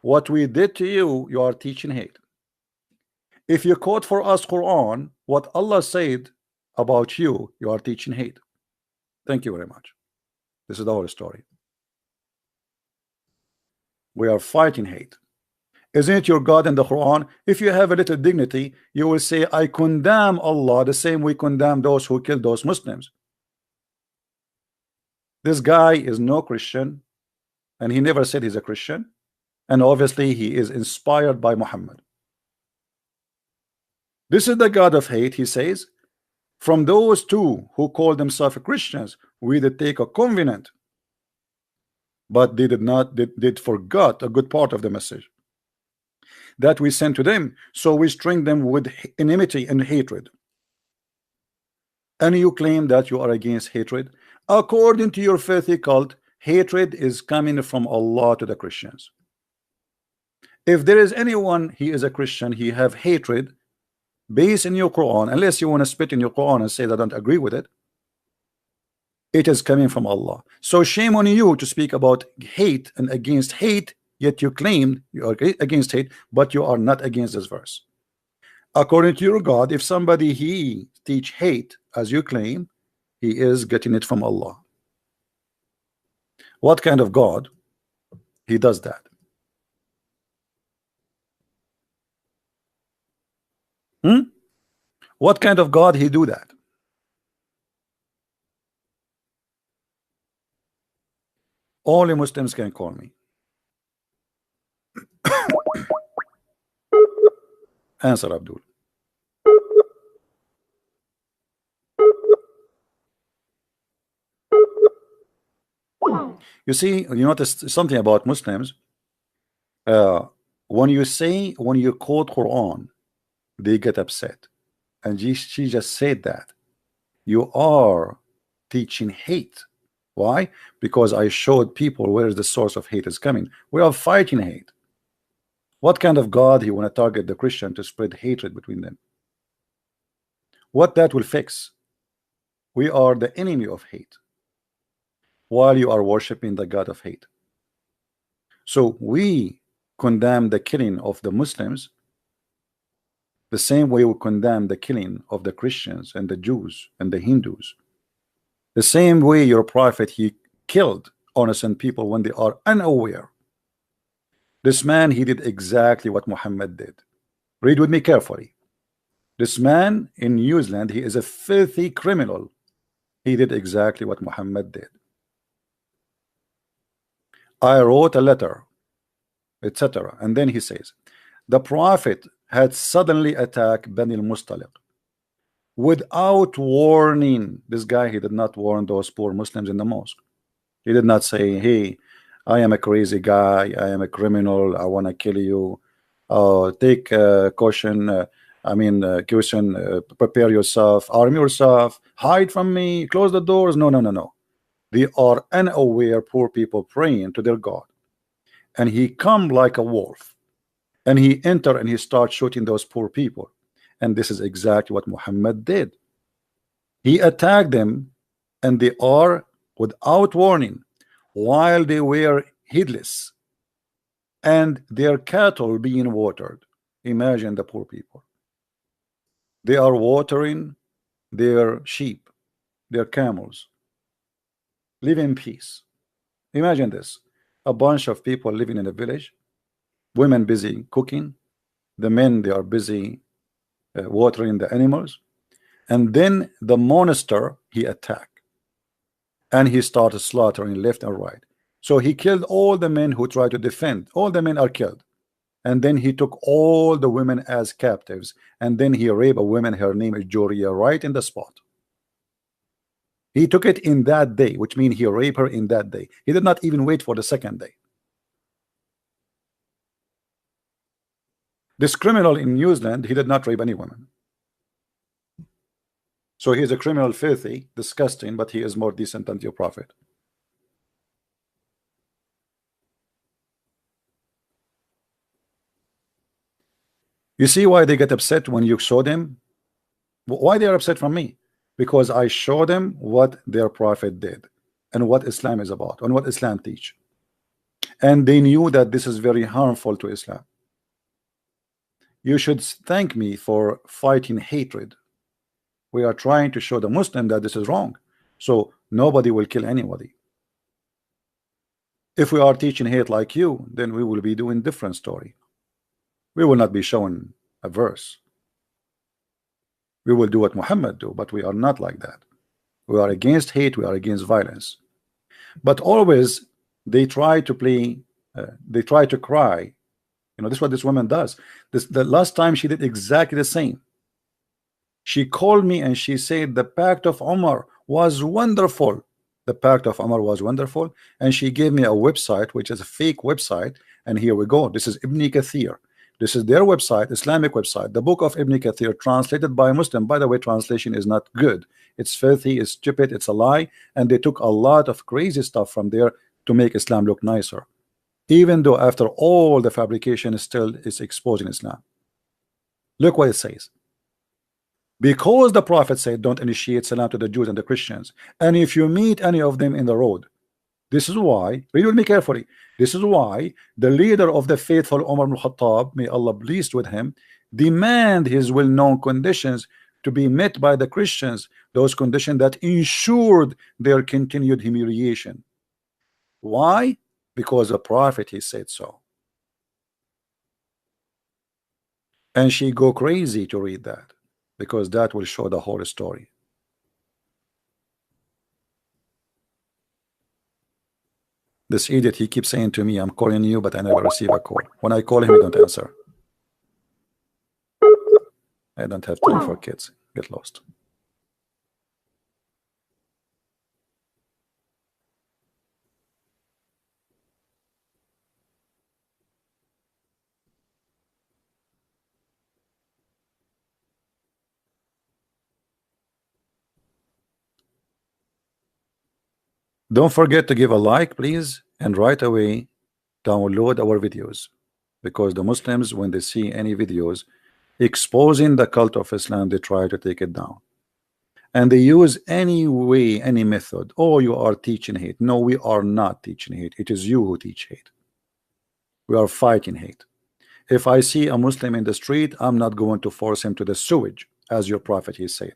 what we did to you, you are teaching hate. If you quote for us Quran, what Allah said about you, you are teaching hate. Thank you very much. This is the whole story. We are fighting hate. Isn't it your God in the Quran? If you have a little dignity, you will say, I condemn Allah the same we condemn those who killed those Muslims. This guy is no Christian, and he never said he's a Christian, and obviously he is inspired by Muhammad. This is the God of hate, he says. From those two who call themselves Christians, we did take a covenant, but they did forgot a good part of the message that we sent to them, so we string them with enmity and hatred. And you claim that you are against hatred. According to your filthy cult, hatred is coming from Allah to the Christians. If there is anyone, he is a Christian, he have hatred based in your Quran, unless you want to spit in your Quran and say that I don't agree with it, it is coming from Allah. So shame on you to speak about hate and against hate, yet you claim you are against hate, but you are not against this verse. According to your God, if somebody he teach hate as you claim, he is getting it from Allah. What kind of God he does that? What kind of God he do that? Only Muslims can call me. Answer, Abdul. You see, you notice something about Muslims. When you quote Quran, they get upset. And she just said that you are teaching hate. Why? Because I showed people where the source of hate is coming. We are fighting hate. What kind of God he want to target the Christian to spread hatred between them? What that will fix? We are the enemy of hate, while you are worshiping the God of hate. So we condemn the killing of the Muslims the same way we condemn the killing of the Christians and the Jews and the Hindus. The same way your prophet, he killed innocent people when they are unaware. This man, he did exactly what Muhammad did. Read with me carefully. This man in New Zealand, he is a filthy criminal. He did exactly what Muhammad did. I wrote a letter, etc. And then he says, the prophet had suddenly attacked Bani al-Mustaliq without warning. This guy, he did not warn those poor Muslims in the mosque. He did not say, hey, I am a crazy guy, I am a criminal, I want to kill you, take caution, caution, prepare yourself, arm yourself, hide from me, close the doors. No, no, no, no. They are unaware poor people praying to their God, and he come like a wolf, and he enter and he starts shooting those poor people. And this is exactly what Muhammad did. He attacked them, and they are without warning, while they were heedless, and their cattle being watered. Imagine the poor people. They are watering their sheep, their camels. Live in peace. Imagine this. A bunch of people living in a village, women busy cooking, the men, they are busy watering the animals, and then the monster, he attacked. And he started slaughtering left and right. So he killed all the men who tried to defend. All the men are killed. And then he took all the women as captives. And then he raped a woman, her name is Joria, right in the spot. He took it in that day, which means he raped her in that day. He did not even wait for the second day. This criminal in New Zealand, he did not rape any woman. So he is a criminal, filthy, disgusting, but he is more decent than your prophet. You see why they get upset when you show them? Why they are upset from me? Because I show them what their prophet did and what Islam is about and what Islam teach. And they knew that this is very harmful to Islam. You should thank me for fighting hatred. We are trying to show the Muslim that this is wrong, so nobody will kill anybody. If we are teaching hate like you, then we will be doing different story. We will not be showing a verse. We will do what Muhammad do, but we are not like that. We are against hate, we are against violence. But always they try to play, they try to cry. You know, this is what this woman does. The last time she did exactly the same. She called me and she said the Pact of Umar was wonderful. The Pact of Umar was wonderful. And she gave me a website, which is a fake website. And here we go. This is Ibn Kathir. This is their website, Islamic website. The book of Ibn Kathir, translated by a Muslim. By the way, translation is not good. It's filthy, it's stupid, it's a lie. And they took a lot of crazy stuff from there to make Islam look nicer. Even though after all the fabrication still is exposing Islam. Look what it says. Because the prophet said don't initiate salam to the Jews and the Christians, and if you meet any of them in the road, this is why, read with me carefully, this is why the leader of the faithful Umar ibn Khattab, may Allah be pleased with him, demand his well-known conditions to be met by the Christians, those conditions that ensured their continued humiliation. Why? Because the prophet, he said so. And she go crazy to read that, because that will show the whole story. This idiot, he keeps saying to me, I'm calling you, but I never receive a call. When I call him, he don't answer. I don't have time for kids. Get lost. Don't forget to give a like, please, and right away download our videos, because the Muslims, when they see any videos exposing the cult of Islam, they try to take it down, and they use any way, any method. Oh, you are teaching hate. No, we are not teaching hate. It is you who teach hate. We are fighting hate. If I see a Muslim in the street, I'm not going to force him to the sewage, as your prophet he said.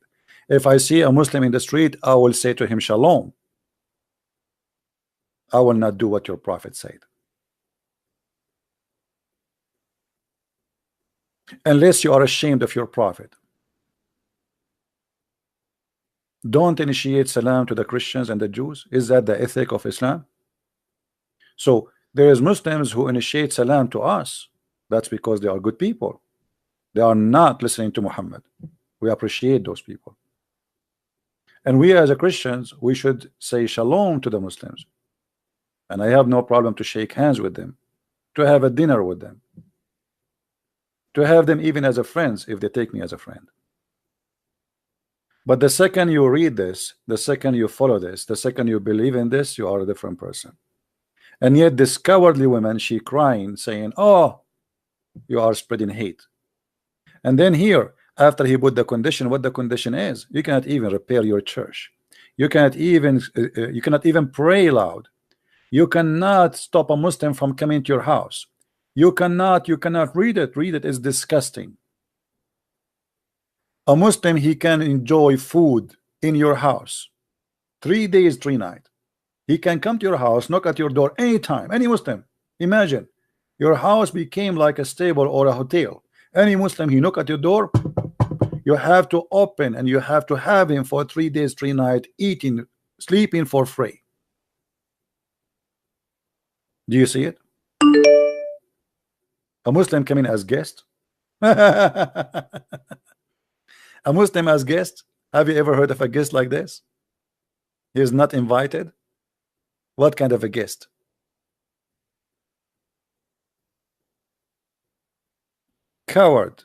If I see a Muslim in the street, I will say to him shalom. I will not do what your prophet said. Unless you are ashamed of your prophet. Don't initiate salam to the Christians and the Jews. Is that the ethic of Islam? So there is Muslims who initiate salam to us. That's because they are good people. They are not listening to Muhammad. We appreciate those people. And we as a Christians, we should say shalom to the Muslims. And I have no problem to shake hands with them, to have a dinner with them, to have them even as a friends if they take me as a friend. But the second you read this, the second you follow this, the second you believe in this, you are a different person. And yet this cowardly woman, she crying, saying, oh, you are spreading hate. And then here, after he put the condition, what the condition is, you cannot even repair your church. You cannot even pray loud. You cannot stop a Muslim from coming to your house. You cannot read it. Read it is disgusting. A Muslim, he can enjoy food in your house 3 days, 3 nights. He can come to your house, knock at your door anytime. Any Muslim, imagine your house became like a stable or a hotel. Any Muslim, he knock at your door, you have to open and you have to have him for 3 days, 3 nights, eating, sleeping for free. Do you see it? A Muslim coming as guest. A Muslim as guest. Have you ever heard of a guest like this? He is not invited. What kind of a guest? Coward.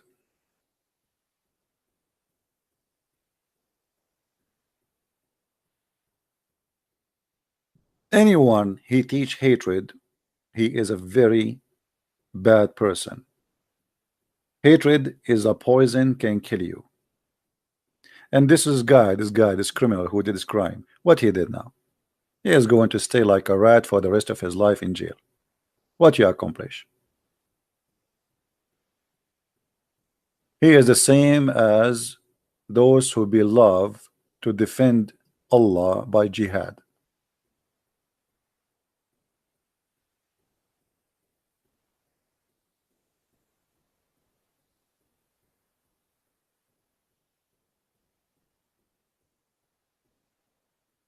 Anyone he teach hatred, he is a very bad person. Hatred is a poison, can kill you. And this criminal who did this crime, what he did now, he is going to stay like a rat for the rest of his life in jail. What you accomplish? He is the same as those who love to defend Allah by jihad.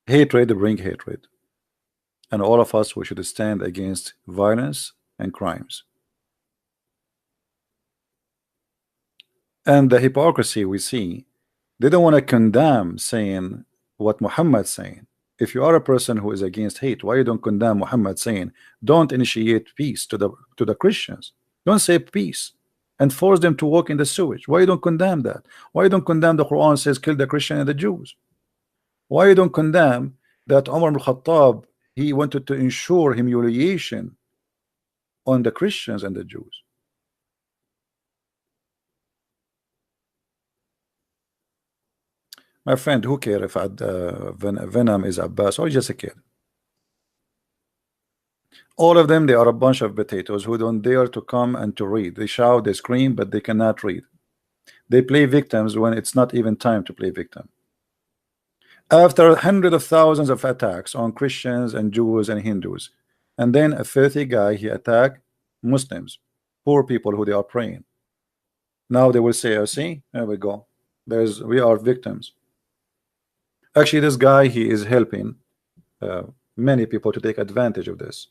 Hatred bring hatred, and all of us, we should stand against violence and crimes. And the hypocrisy we see, they don't want to condemn saying what Muhammad saying. If you are a person who is against hate, why you don't condemn Muhammad saying don't initiate peace to the Christians? Don't say peace and force them to walk in the sewage. Why you don't condemn that? Why you don't condemn the Quran says kill the Christian and the Jews? Why you don't condemn that Umar ibn Khattab, he wanted to ensure humiliation on the Christians and the Jews? My friend, who cares if Venom is Abbas or just a kid? All of them, they are a bunch of potatoes who don't dare to come and to read. They shout, they scream, but they cannot read. They play victims when it's not even time to play victim. After hundreds of thousands of attacks on Christians and Jews and Hindus, and then a filthy guy, he attacked Muslims, poor people who they are praying. Now they will say, oh, see, there we go. We are victims. Actually, this guy, he is helping many people to take advantage of this.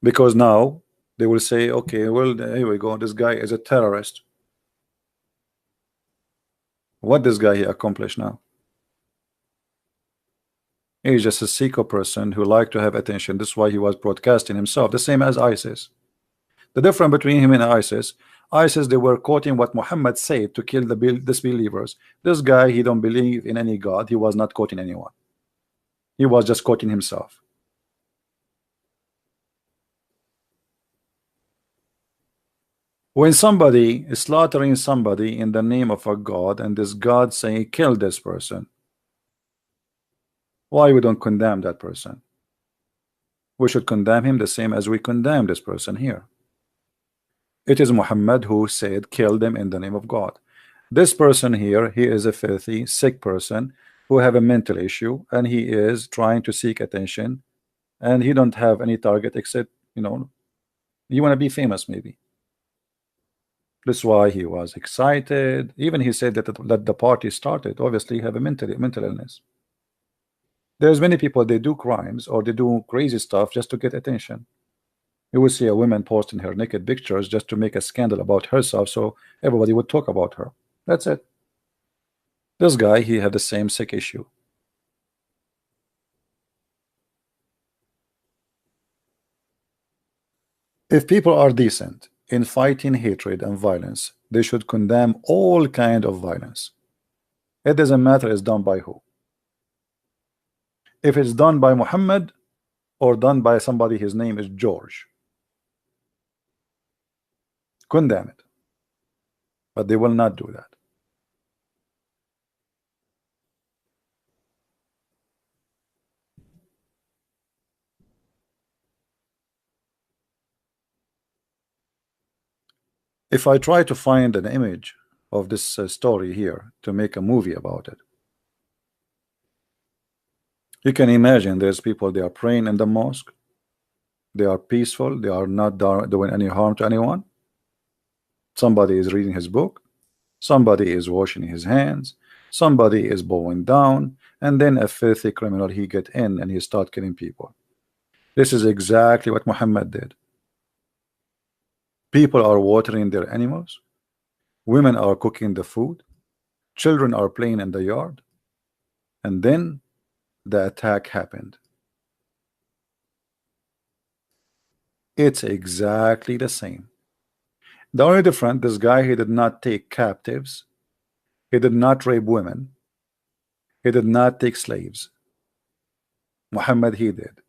Because now they will say, okay, well, here we go. This guy is a terrorist. What this guy he accomplished now? He's just a psycho person who liked to have attention. This is why he was broadcasting himself, the same as ISIS. The difference between him and ISIS, they were quoting what Muhammad said to kill the disbelievers. This guy, he don't believe in any God. He was not quoting anyone. He was just quoting himself. When somebody is slaughtering somebody in the name of a God, and this God saying kill this person, Why we don't condemn that person? We should condemn him the same as we condemn this person here. It is Muhammad who said, kill them in the name of God. This person here, he is a filthy, sick person who have a mental issue, and he is trying to seek attention, and he don't have any target except, you want to be famous maybe. That's why he was excited. Even he said that the party started. Obviously, have a mental illness. There's many people, they do crimes or they do crazy stuff just to get attention. You will see a woman posting her naked pictures just to make a scandal about herself, so everybody would talk about her. That's it. This guy, he had the same sick issue. If people are decent in fighting hatred and violence, they should condemn all kind of violence. It doesn't matter it's done by who. If it's done by Muhammad or done by somebody, his name is George, condemn it. But they will not do that. If I try to find an image of this story here to make a movie about it, you can imagine there's people, they are praying in the mosque, they are peaceful, they are not doing any harm to anyone. Somebody is reading his book, somebody is washing his hands, somebody is bowing down, and then a filthy criminal, he get in and he start killing people. This is exactly what Muhammad did. People are watering their animals, women are cooking the food, children are playing in the yard, and then the attack happened. It's exactly the same. The only difference, this guy, he did not take captives, he did not rape women, he did not take slaves. Muhammad, he did.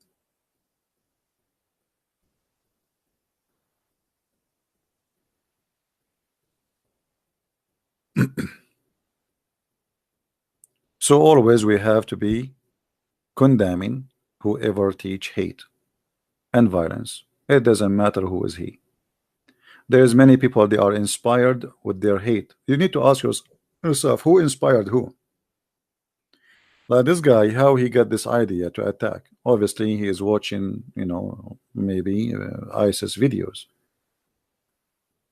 So always we have to be condemning whoever teach hate and violence. It doesn't matter who is he. There's many people, they are inspired with their hate. You need to ask yourself, who inspired who? Like this guy, how he got this idea to attack? Obviously he is watching, maybe ISIS videos.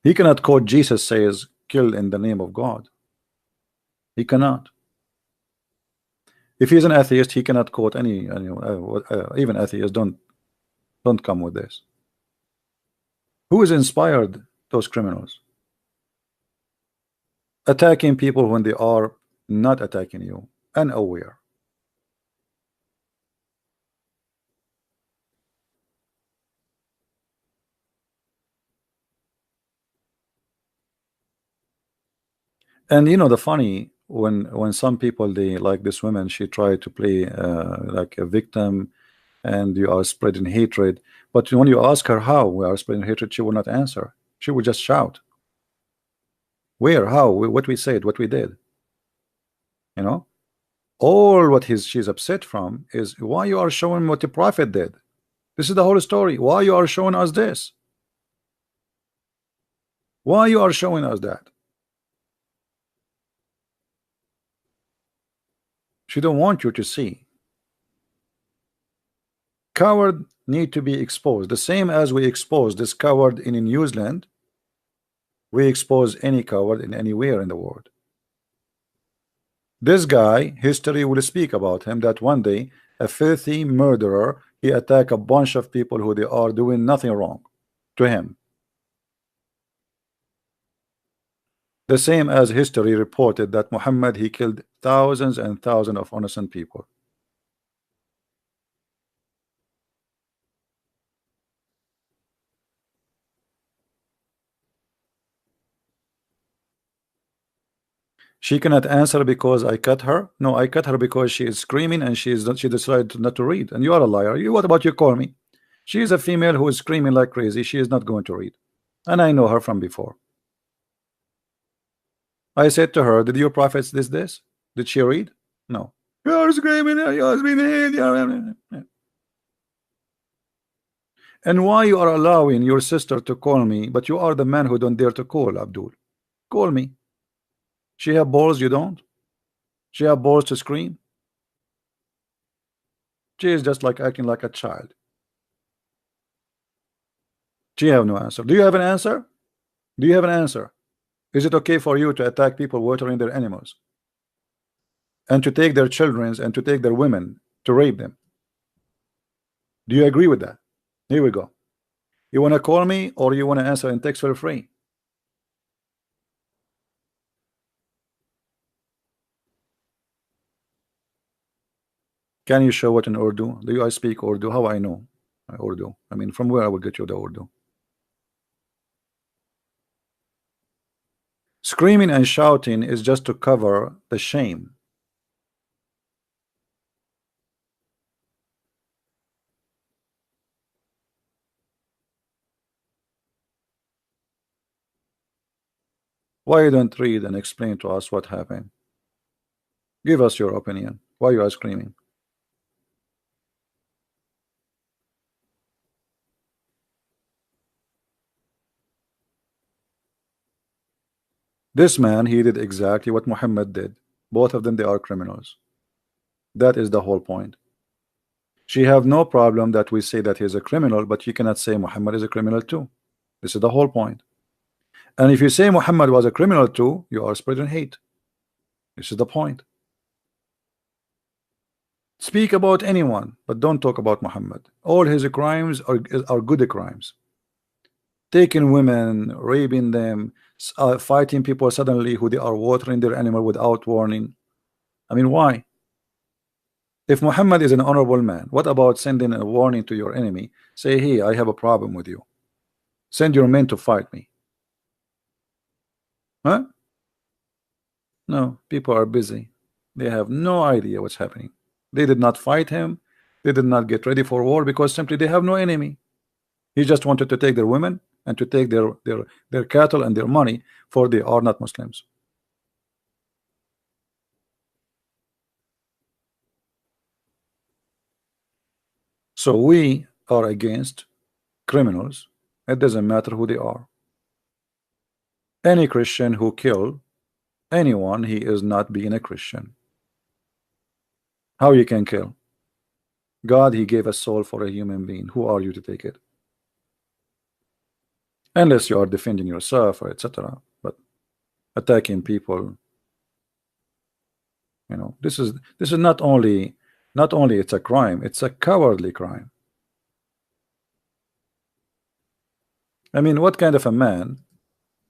He cannot quote Jesus says kill in the name of God. He cannot. If he's an atheist, he cannot quote any even atheists don't come with this. Who is inspired those criminals? Attacking people when they are not attacking you, unaware. And the funny, when some people, they like this woman, she tried to play like a victim, and you are spreading hatred, but when you ask her how we are spreading hatred, she will not answer. She will just shout. Where, how, what we said, what we did. All what she's upset from is why you are showing what the prophet did. This is the whole story. Why you are showing us this? Why you are showing us that? She don't want you to see. Coward need to be exposed. The same as we expose this coward in New Zealand, we expose any coward in anywhere in the world. This guy, history will speak about him, that one day a filthy murderer, he attacked a bunch of people who they are doing nothing wrong to him. The same as history reported that Muhammad, he killed thousands and thousands of innocent people. She cannot answer because I cut her. No, I cut her because she is screaming and she decided not to read. And you are a liar. What about you call me? She is a female who is screaming like crazy. She is not going to read. And I know her from before. I said to her, did your prophets this? Did she read? No. are screaming, you are being hit, you are... And why you are allowing your sister to call me, but you are the man who don't dare to call Abdul? Call me. She have balls, you don't? She have balls to scream? She is just like acting like a child. She have no answer. Do you have an answer? Do you have an answer? Is it okay for you to attack people watering their animals and to take their children and to take their women to rape them? Do you agree with that? Here we go. You want to call me or you want to answer in text for free? Can you show it in Urdu? Do I speak Urdu? How I know Urdu? I mean, from where I will get you the Urdu? Screaming and shouting is just to cover the shame. Why you don't read and explain to us what happened? Give us your opinion. Why you are screaming? This man, he did exactly what Muhammad did. Both of them, they are criminals. That is the whole point. She have no problem that we say that he's a criminal, but you cannot say Muhammad is a criminal too. This is the whole point. And if you say Muhammad was a criminal too, you are spreading hate. This is the point. Speak about anyone, but don't talk about Muhammad. All his crimes are good crimes. Taking women, raping them, fighting people suddenly who they are watering their animal without warning. I mean, why? If Muhammad is an honorable man, what about sending a warning to your enemy? Say, hey, I have a problem with you. Send your men to fight me. Huh? No, people are busy. They have no idea what's happening. They did not fight him. They did not get ready for war because simply they have no enemy. He just wanted to take their women and to take their cattle and their money, for they are not Muslims. So we are against criminals. It doesn't matter who they are. Any Christian who kill anyone, he is not being a Christian. How you can kill? God, he gave a soul for a human being. Who are you to take it? Unless you are defending yourself or etc. But attacking people, you know, this is not only it's a crime, it's a cowardly crime. I mean, what kind of a man?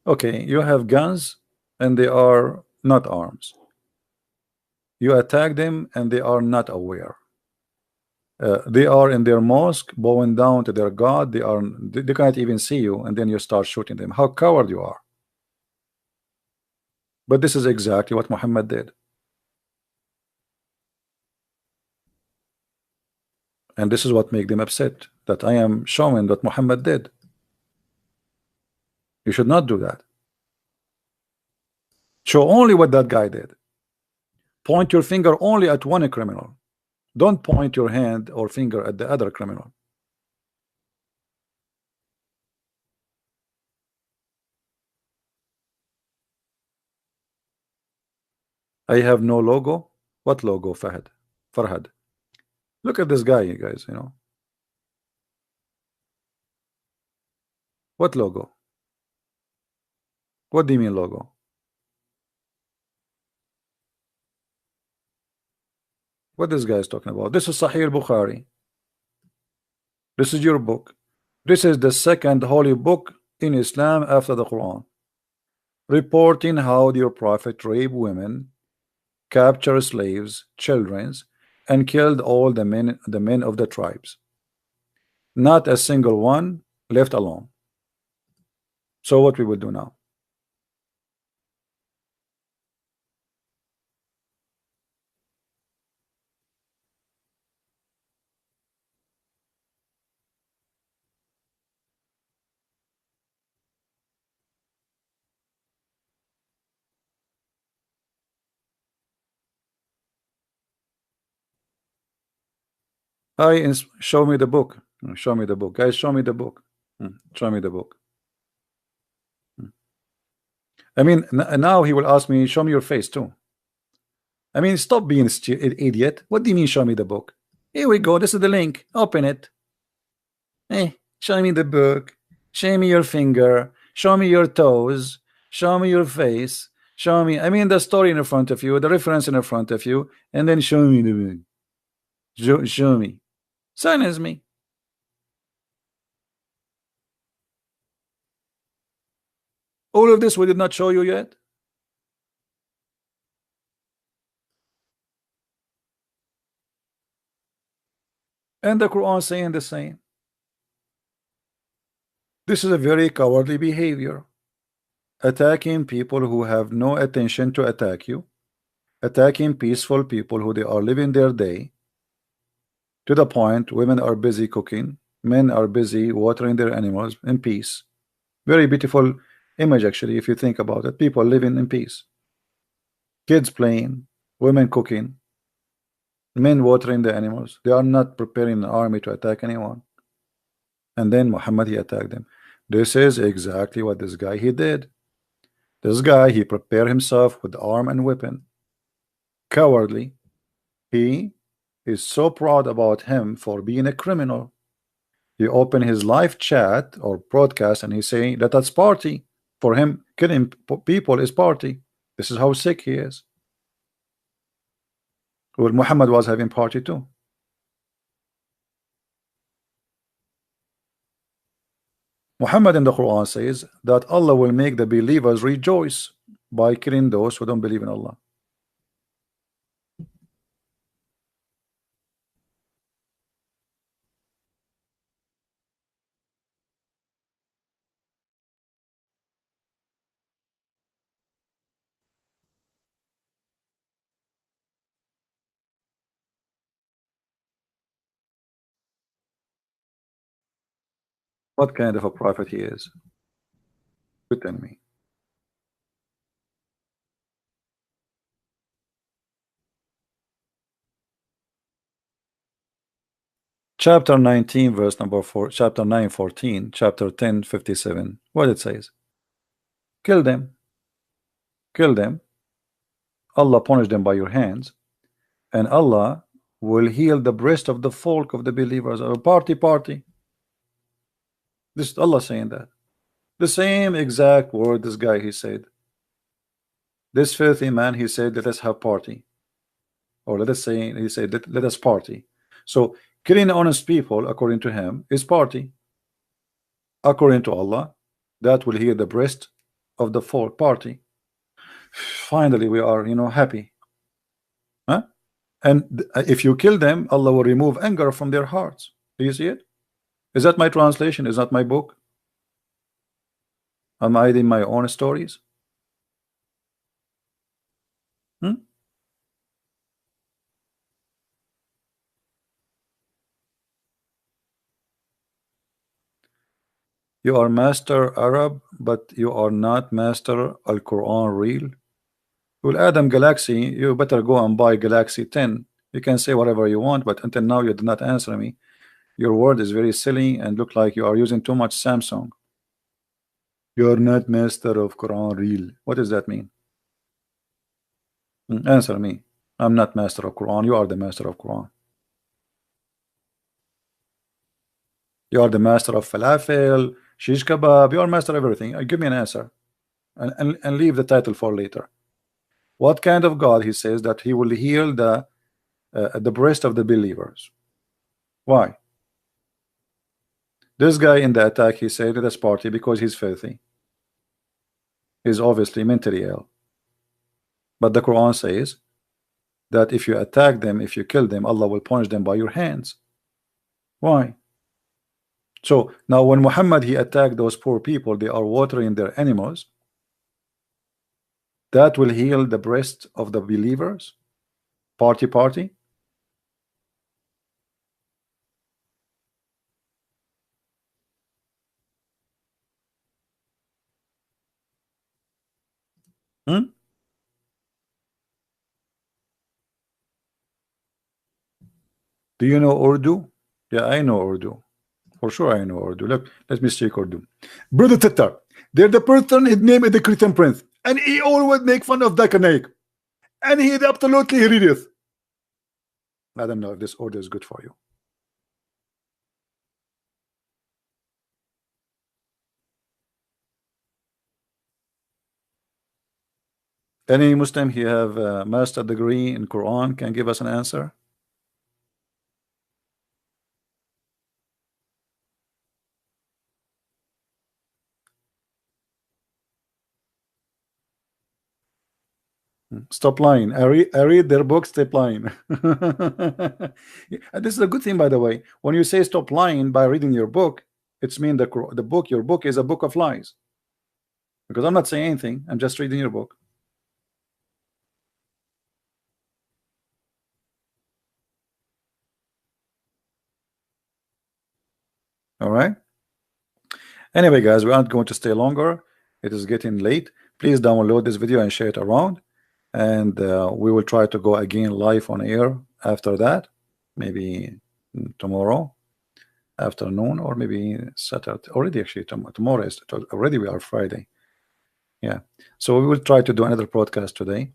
Okay, you have guns and they are not arms. You attack them and they are not aware. They are in their mosque bowing down to their God. They can't even see you, and then you start shooting them. How coward you are. But this is exactly what Muhammad did. And this is what makes them upset, that I am showing what Muhammad did. You should not do that. Show only what that guy did. Point your finger only at one criminal. Don't point your hand or finger at the other criminal. I have no logo. What logo, Fahad? Farhad. Look at this guy, you guys, you know. What logo? What do you mean logo? What this guy is talking about? This is Sahih Bukhari. This is your book. This is the second holy book in Islam after the Quran, reporting how your prophet raped women, captured slaves, children, and killed all the men of the tribes. Not a single one left alone. So what we will do now? Show me the book. Show me the book, guys. Show me the book. Show me the book. I mean, now he will ask me, show me your face too. I mean, stop being idiot. What do you mean, show me the book? Here we go. This is the link. Open it. Show me the book. Show me your finger. Show me your toes. Show me your face. Show me. I mean, the story in front of you, the reference in front of you, and then show me the book. Show me. Silence me. All of this we did not show you yet. And the Quran saying the same. This is a very cowardly behavior. Attacking people who have no attention to attack you. Attacking peaceful people who they are living their day. To the point, women are busy cooking. Men are busy watering their animals in peace. Very beautiful image, actually, if you think about it. People living in peace. Kids playing, women cooking, men watering the animals. They are not preparing an army to attack anyone. And then Muhammad, he attacked them. This is exactly what this guy he did. This guy, he prepared himself with arm and weapon. Cowardly. He is so proud about him for being a criminal. He opened his live chat or broadcast and he's saying that that's party. For him, killing people is party. This is how sick he is. Well, Muhammad was having party too. Muhammad in the Quran says that Allah will make the believers rejoice by killing those who don't believe in Allah. What kind of a prophet he is? You tell me. Chapter 19, verse number 4, chapter 9, 14, chapter 10, 57. What it says? Kill them. Kill them. Allah punish them by your hands. And Allah will heal the breast of the folk of the believers. Party. This is Allah saying that. The same exact word this guy he said. This filthy man, he said, let us have party. Or let us say, he said, let us party. So killing honest people, according to him, is party. According to Allah, that will heal the breast of the folk. Party. Finally, we are, happy. Huh? And if you kill them, Allah will remove anger from their hearts. Do you see it? Is that my translation? Is that my book? Am I in my own stories? You are master Arab, but you are not master Al-Quran real. Well, Adam Galaxy, you better go and buy Galaxy 10. You can say whatever you want, but until now you did not answer me. Your word is very silly and look like you are using too much Samsung. You are not master of Quran real. What does that mean? Answer me. I'm not master of Quran. You are the master of Quran. You are the master of falafel, shish kebab. You are master of everything. Give me an answer, and leave the title for later. What kind of God he says that he will heal the breast of the believers? Why? This guy in the attack, he said, let us party because he's filthy. He's obviously mentally ill. But the Quran says that if you attack them, if you kill them, Allah will punish them by your hands. Why? So now when Muhammad he attacked those poor people, they are watering their animals. That will heal the breast of the believers. Party. Do you know Urdu? Yeah, I know Urdu. For sure I know Urdu. Look, let me speak Urdu. Brother Tatar, they're the person, his name is the Christian Prince. And he always make fun of Dakanek. And he absolutely hideous. I don't know if this order is good for you. Any Muslim who have a master degree in Quran can give us an answer? Stop lying. I read their books, stop lying. And this is a good thing, by the way. When you say stop lying by reading your book, it's mean the book, your book is a book of lies. Because I'm not saying anything, I'm just reading your book. All right. Anyway, guys, we aren't going to stay longer. It is getting late. Please download this video and share it around. And we will try to go again live on air after that, maybe tomorrow afternoon, or maybe Saturday. Already, actually, tomorrow is already, we are Friday. Yeah. So we will try to do another broadcast today.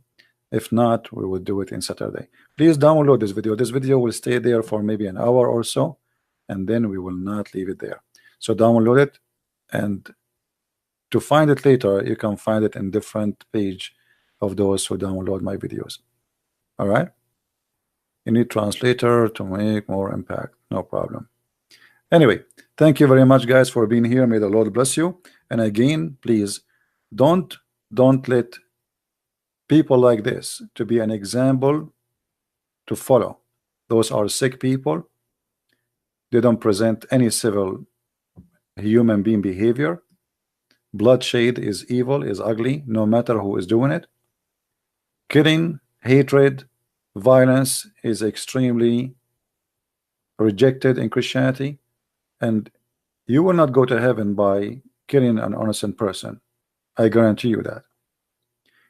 If not, we will do it in Saturday. Please download this video. This video will stay there for maybe an hour or so, and then we will not leave it there. So download it, and to find it later, you can find it in different page of those who download my videos. All right. You need translator to make more impact. No problem. Anyway, thank you very much, guys, for being here. May the Lord bless you. And again, please don't let people like this to be an example to follow. Those are sick people. They don't present any civil human being behavior. Bloodshed is evil, is ugly, no matter who is doing it. Killing, hatred, violence is extremely rejected in Christianity, and you will not go to heaven by killing an innocent person. I guarantee you that.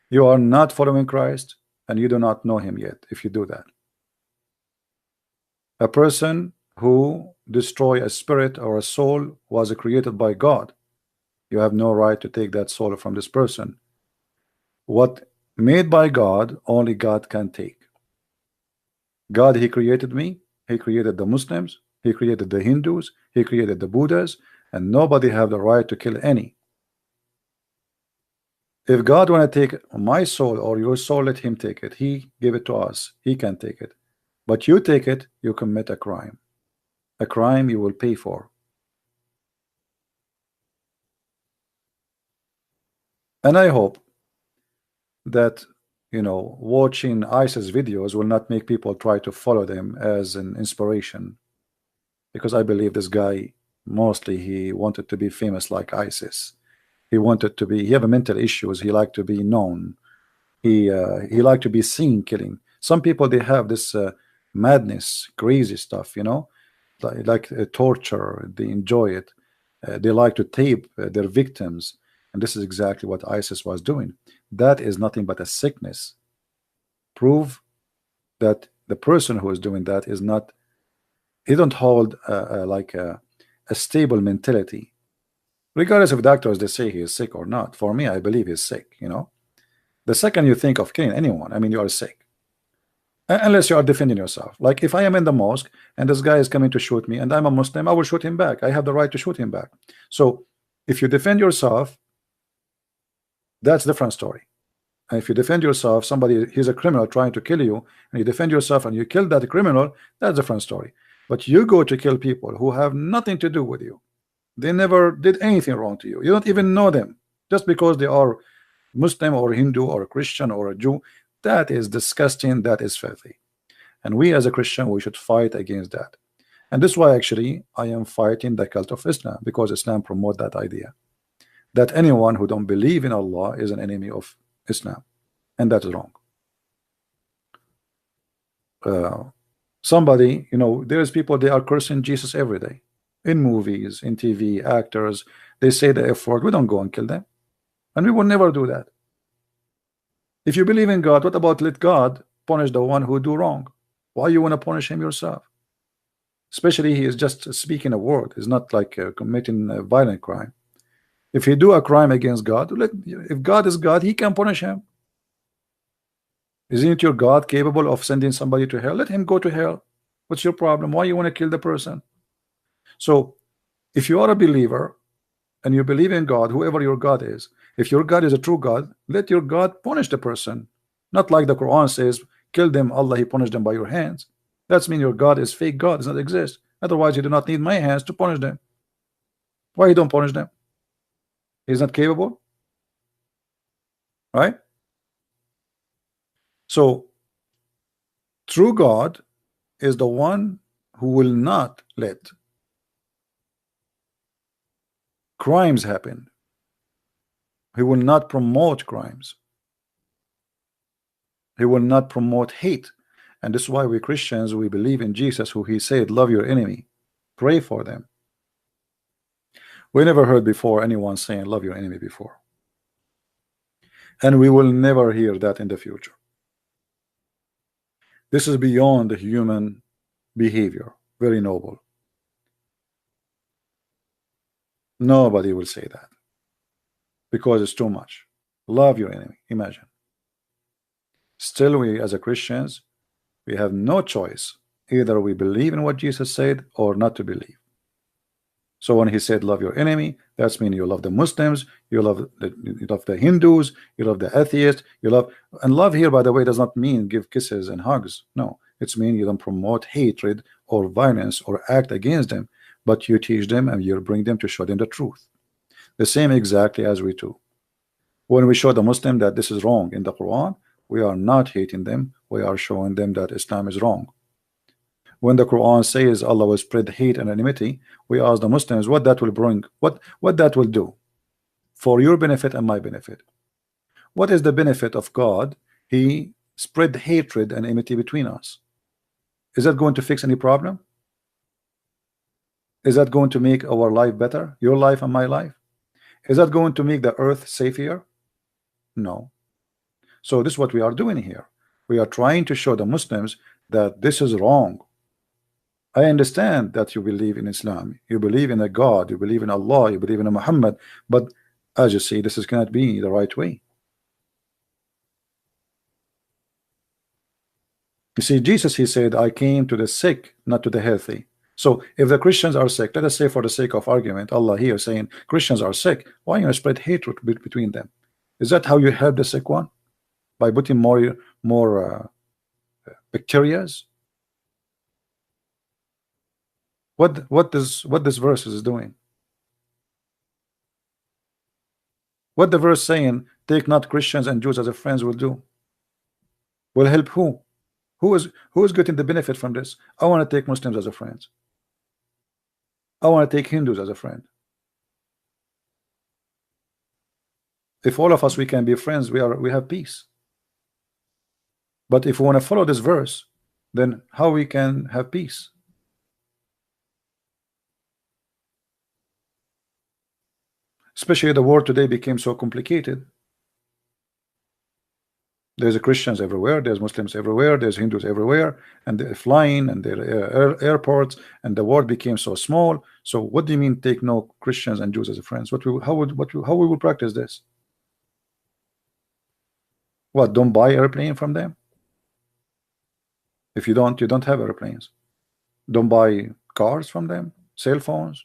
You are not following Christ, and you do not know him yet if you do that. A person who destroy a spirit or a soul was created by God. You have no right to take that soul from this person. What made by God, only God can take. God, he created me, he created the Muslims, he created the Hindus, he created the Buddhas, and nobody have the right to kill any. If God want to take my soul or your soul, let him take it. He gave it to us, he can take it. But you take it, you commit a crime. A crime you will pay for. And I hope that, you know, watching ISIS videos will not make people try to follow them as an inspiration, because I believe this guy, mostly he wanted to be famous like ISIS. He wanted to be, he have a mental issues, he liked to be known, he liked to be seen killing. Some people, they have this madness, crazy stuff, you know, like torture, they enjoy it. They like to tape their victims, and this is exactly what ISIS was doing. That is nothing but a sickness. Prove that the person who is doing that is not, he don't hold like a stable mentality, regardless of doctors they say he is sick or not. For me, I believe he's sick. You know, the second you think of killing anyone, I mean, you are sick. Unless you are defending yourself. Like if I am in the mosque and this guy is coming to shoot me and I'm a Muslim, I will shoot him back. I have the right to shoot him back. So if you defend yourself, that's a different story. And if you defend yourself, somebody, he's a criminal trying to kill you, and you defend yourself and you kill that criminal, that's a different story. But you go to kill people who have nothing to do with you. They never did anything wrong to you. You don't even know them. Just because they are Muslim or Hindu or a Christian or a Jew, that is disgusting, that is filthy. And we as a Christian, we should fight against that. And this is why actually I am fighting the cult of Islam, because Islam promote that idea that anyone who don't believe in Allah is an enemy of Islam, and that is wrong. Somebody, you know, there's people, they are cursing Jesus every day in movies, in TV, actors, they say the F word. We don't go and kill them, and we will never do that. If you believe in God, what about let God punish the one who do wrong? Why you want to punish him yourself? Especially he is just speaking a word. He's not like committing a violent crime. If he do a crime against God, if God is God, he can punish him. Isn't your God capable of sending somebody to hell? Let him go to hell. What's your problem? Why you want to kill the person? So if you are a believer and you believe in God, whoever your God is, if your God is a true God, let your God punish the person. Not like the Quran says, kill them, Allah, he punished them by your hands. That's mean your God is fake God, does not exist. Otherwise, you do not need my hands to punish them. Why you don't punish them? He's not capable, right? So true God is the one who will not let crimes happen. He will not promote crimes. He will not promote hate. And this is why we Christians, we believe in Jesus, who he said, love your enemy, pray for them. We never heard before anyone saying love your enemy before, and we will never hear that in the future. This is beyond the human behavior, very noble. Nobody will say that because it's too much. Love your enemy, imagine. Still, we as a Christians, we have no choice. Either we believe in what Jesus said or not to believe. So when he said love your enemy, that's mean you love the Muslims, you love the Hindus, you love the atheists, you love, and love here, by the way, does not mean give kisses and hugs. No, it's mean you don't promote hatred or violence or act against them, but you teach them and you bring them to show them the truth. The same exactly as we do. When we show the Muslim that this is wrong in the Quran, we are not hating them, we are showing them that Islam is wrong. When the Quran says Allah will spread hate and enmity, we ask the Muslims what that will bring, what that will do for your benefit and my benefit. What is the benefit of God? He spread hatred and enmity between us. Is that going to fix any problem? Is that going to make our life better, your life and my life? Is that going to make the earth safer? No. So this is what we are doing here. We are trying to show the Muslims that this is wrong. I understand that you believe in Islam, you believe in a God, you believe in Allah, you believe in a Muhammad, but as you see, this cannot be the right way. You see, Jesus, he said, I came to the sick, not to the healthy. So if the Christians are sick, let us say for the sake of argument, Allah here saying Christians are sick, why you spread hatred between them? Is that how you help the sick one? By putting more bacterias? What this verse is doing? What the verse saying, take not Christians and Jews as a friends will do? Will help who? Who is getting the benefit from this? I want to take Muslims as a friends. I want to take Hindus as a friend. If all of us we can be friends, we have peace. But if we want to follow this verse, then how we can have peace? Especially the world today became so complicated. There's Christians everywhere, there's Muslims everywhere, there's Hindus everywhere, and they're flying and they're airports, and the world became so small. So what do you mean take no Christians and Jews as friends? How we will practice this? What, don't buy airplane from them? If you don't have airplanes. Don't buy cars from them, cell phones.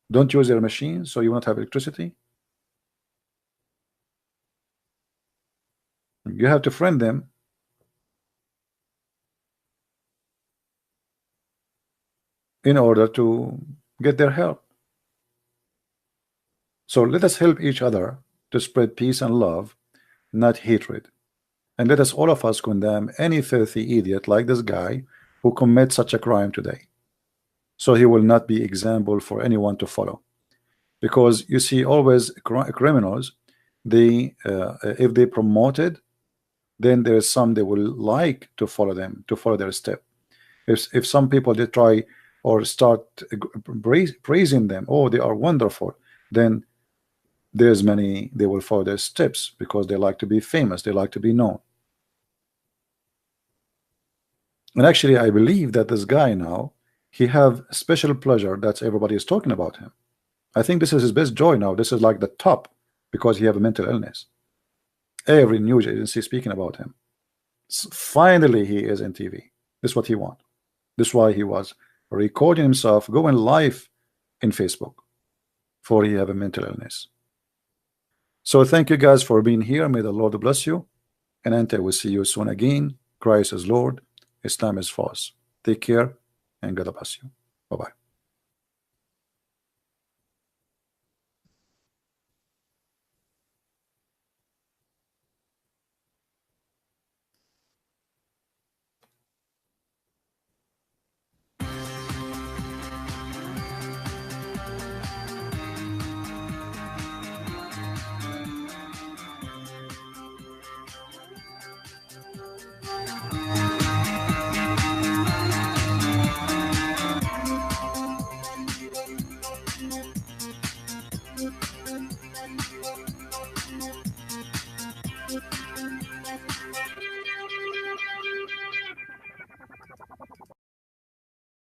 Don't use their machines, so you won't have electricity. You have to friend them. In order to get their help. So let us help each other to spread peace and love, not hatred. And let us all of us condemn any filthy idiot like this guy who commits such a crime today. So he will not be example for anyone to follow. Because you see, always criminals, they if they promoted, then there's some they will like to follow them, to follow their step. If some people they try or start praising them, oh, they are wonderful, then there's many they will follow their steps because they like to be famous, they like to be known. And actually, I believe that this guy now, he have special pleasure that everybody is talking about him. I think this is his best joy now. This is like the top because he have a mental illness. Every news agency speaking about him. Finally, he is in TV. This is what he want. This is why he was recording himself going live in Facebook for he have a mental illness. So thank you guys for being here. May the Lord bless you. And I will see you soon again. Christ is Lord. Islam is false. Take care and God bless you. Bye-bye.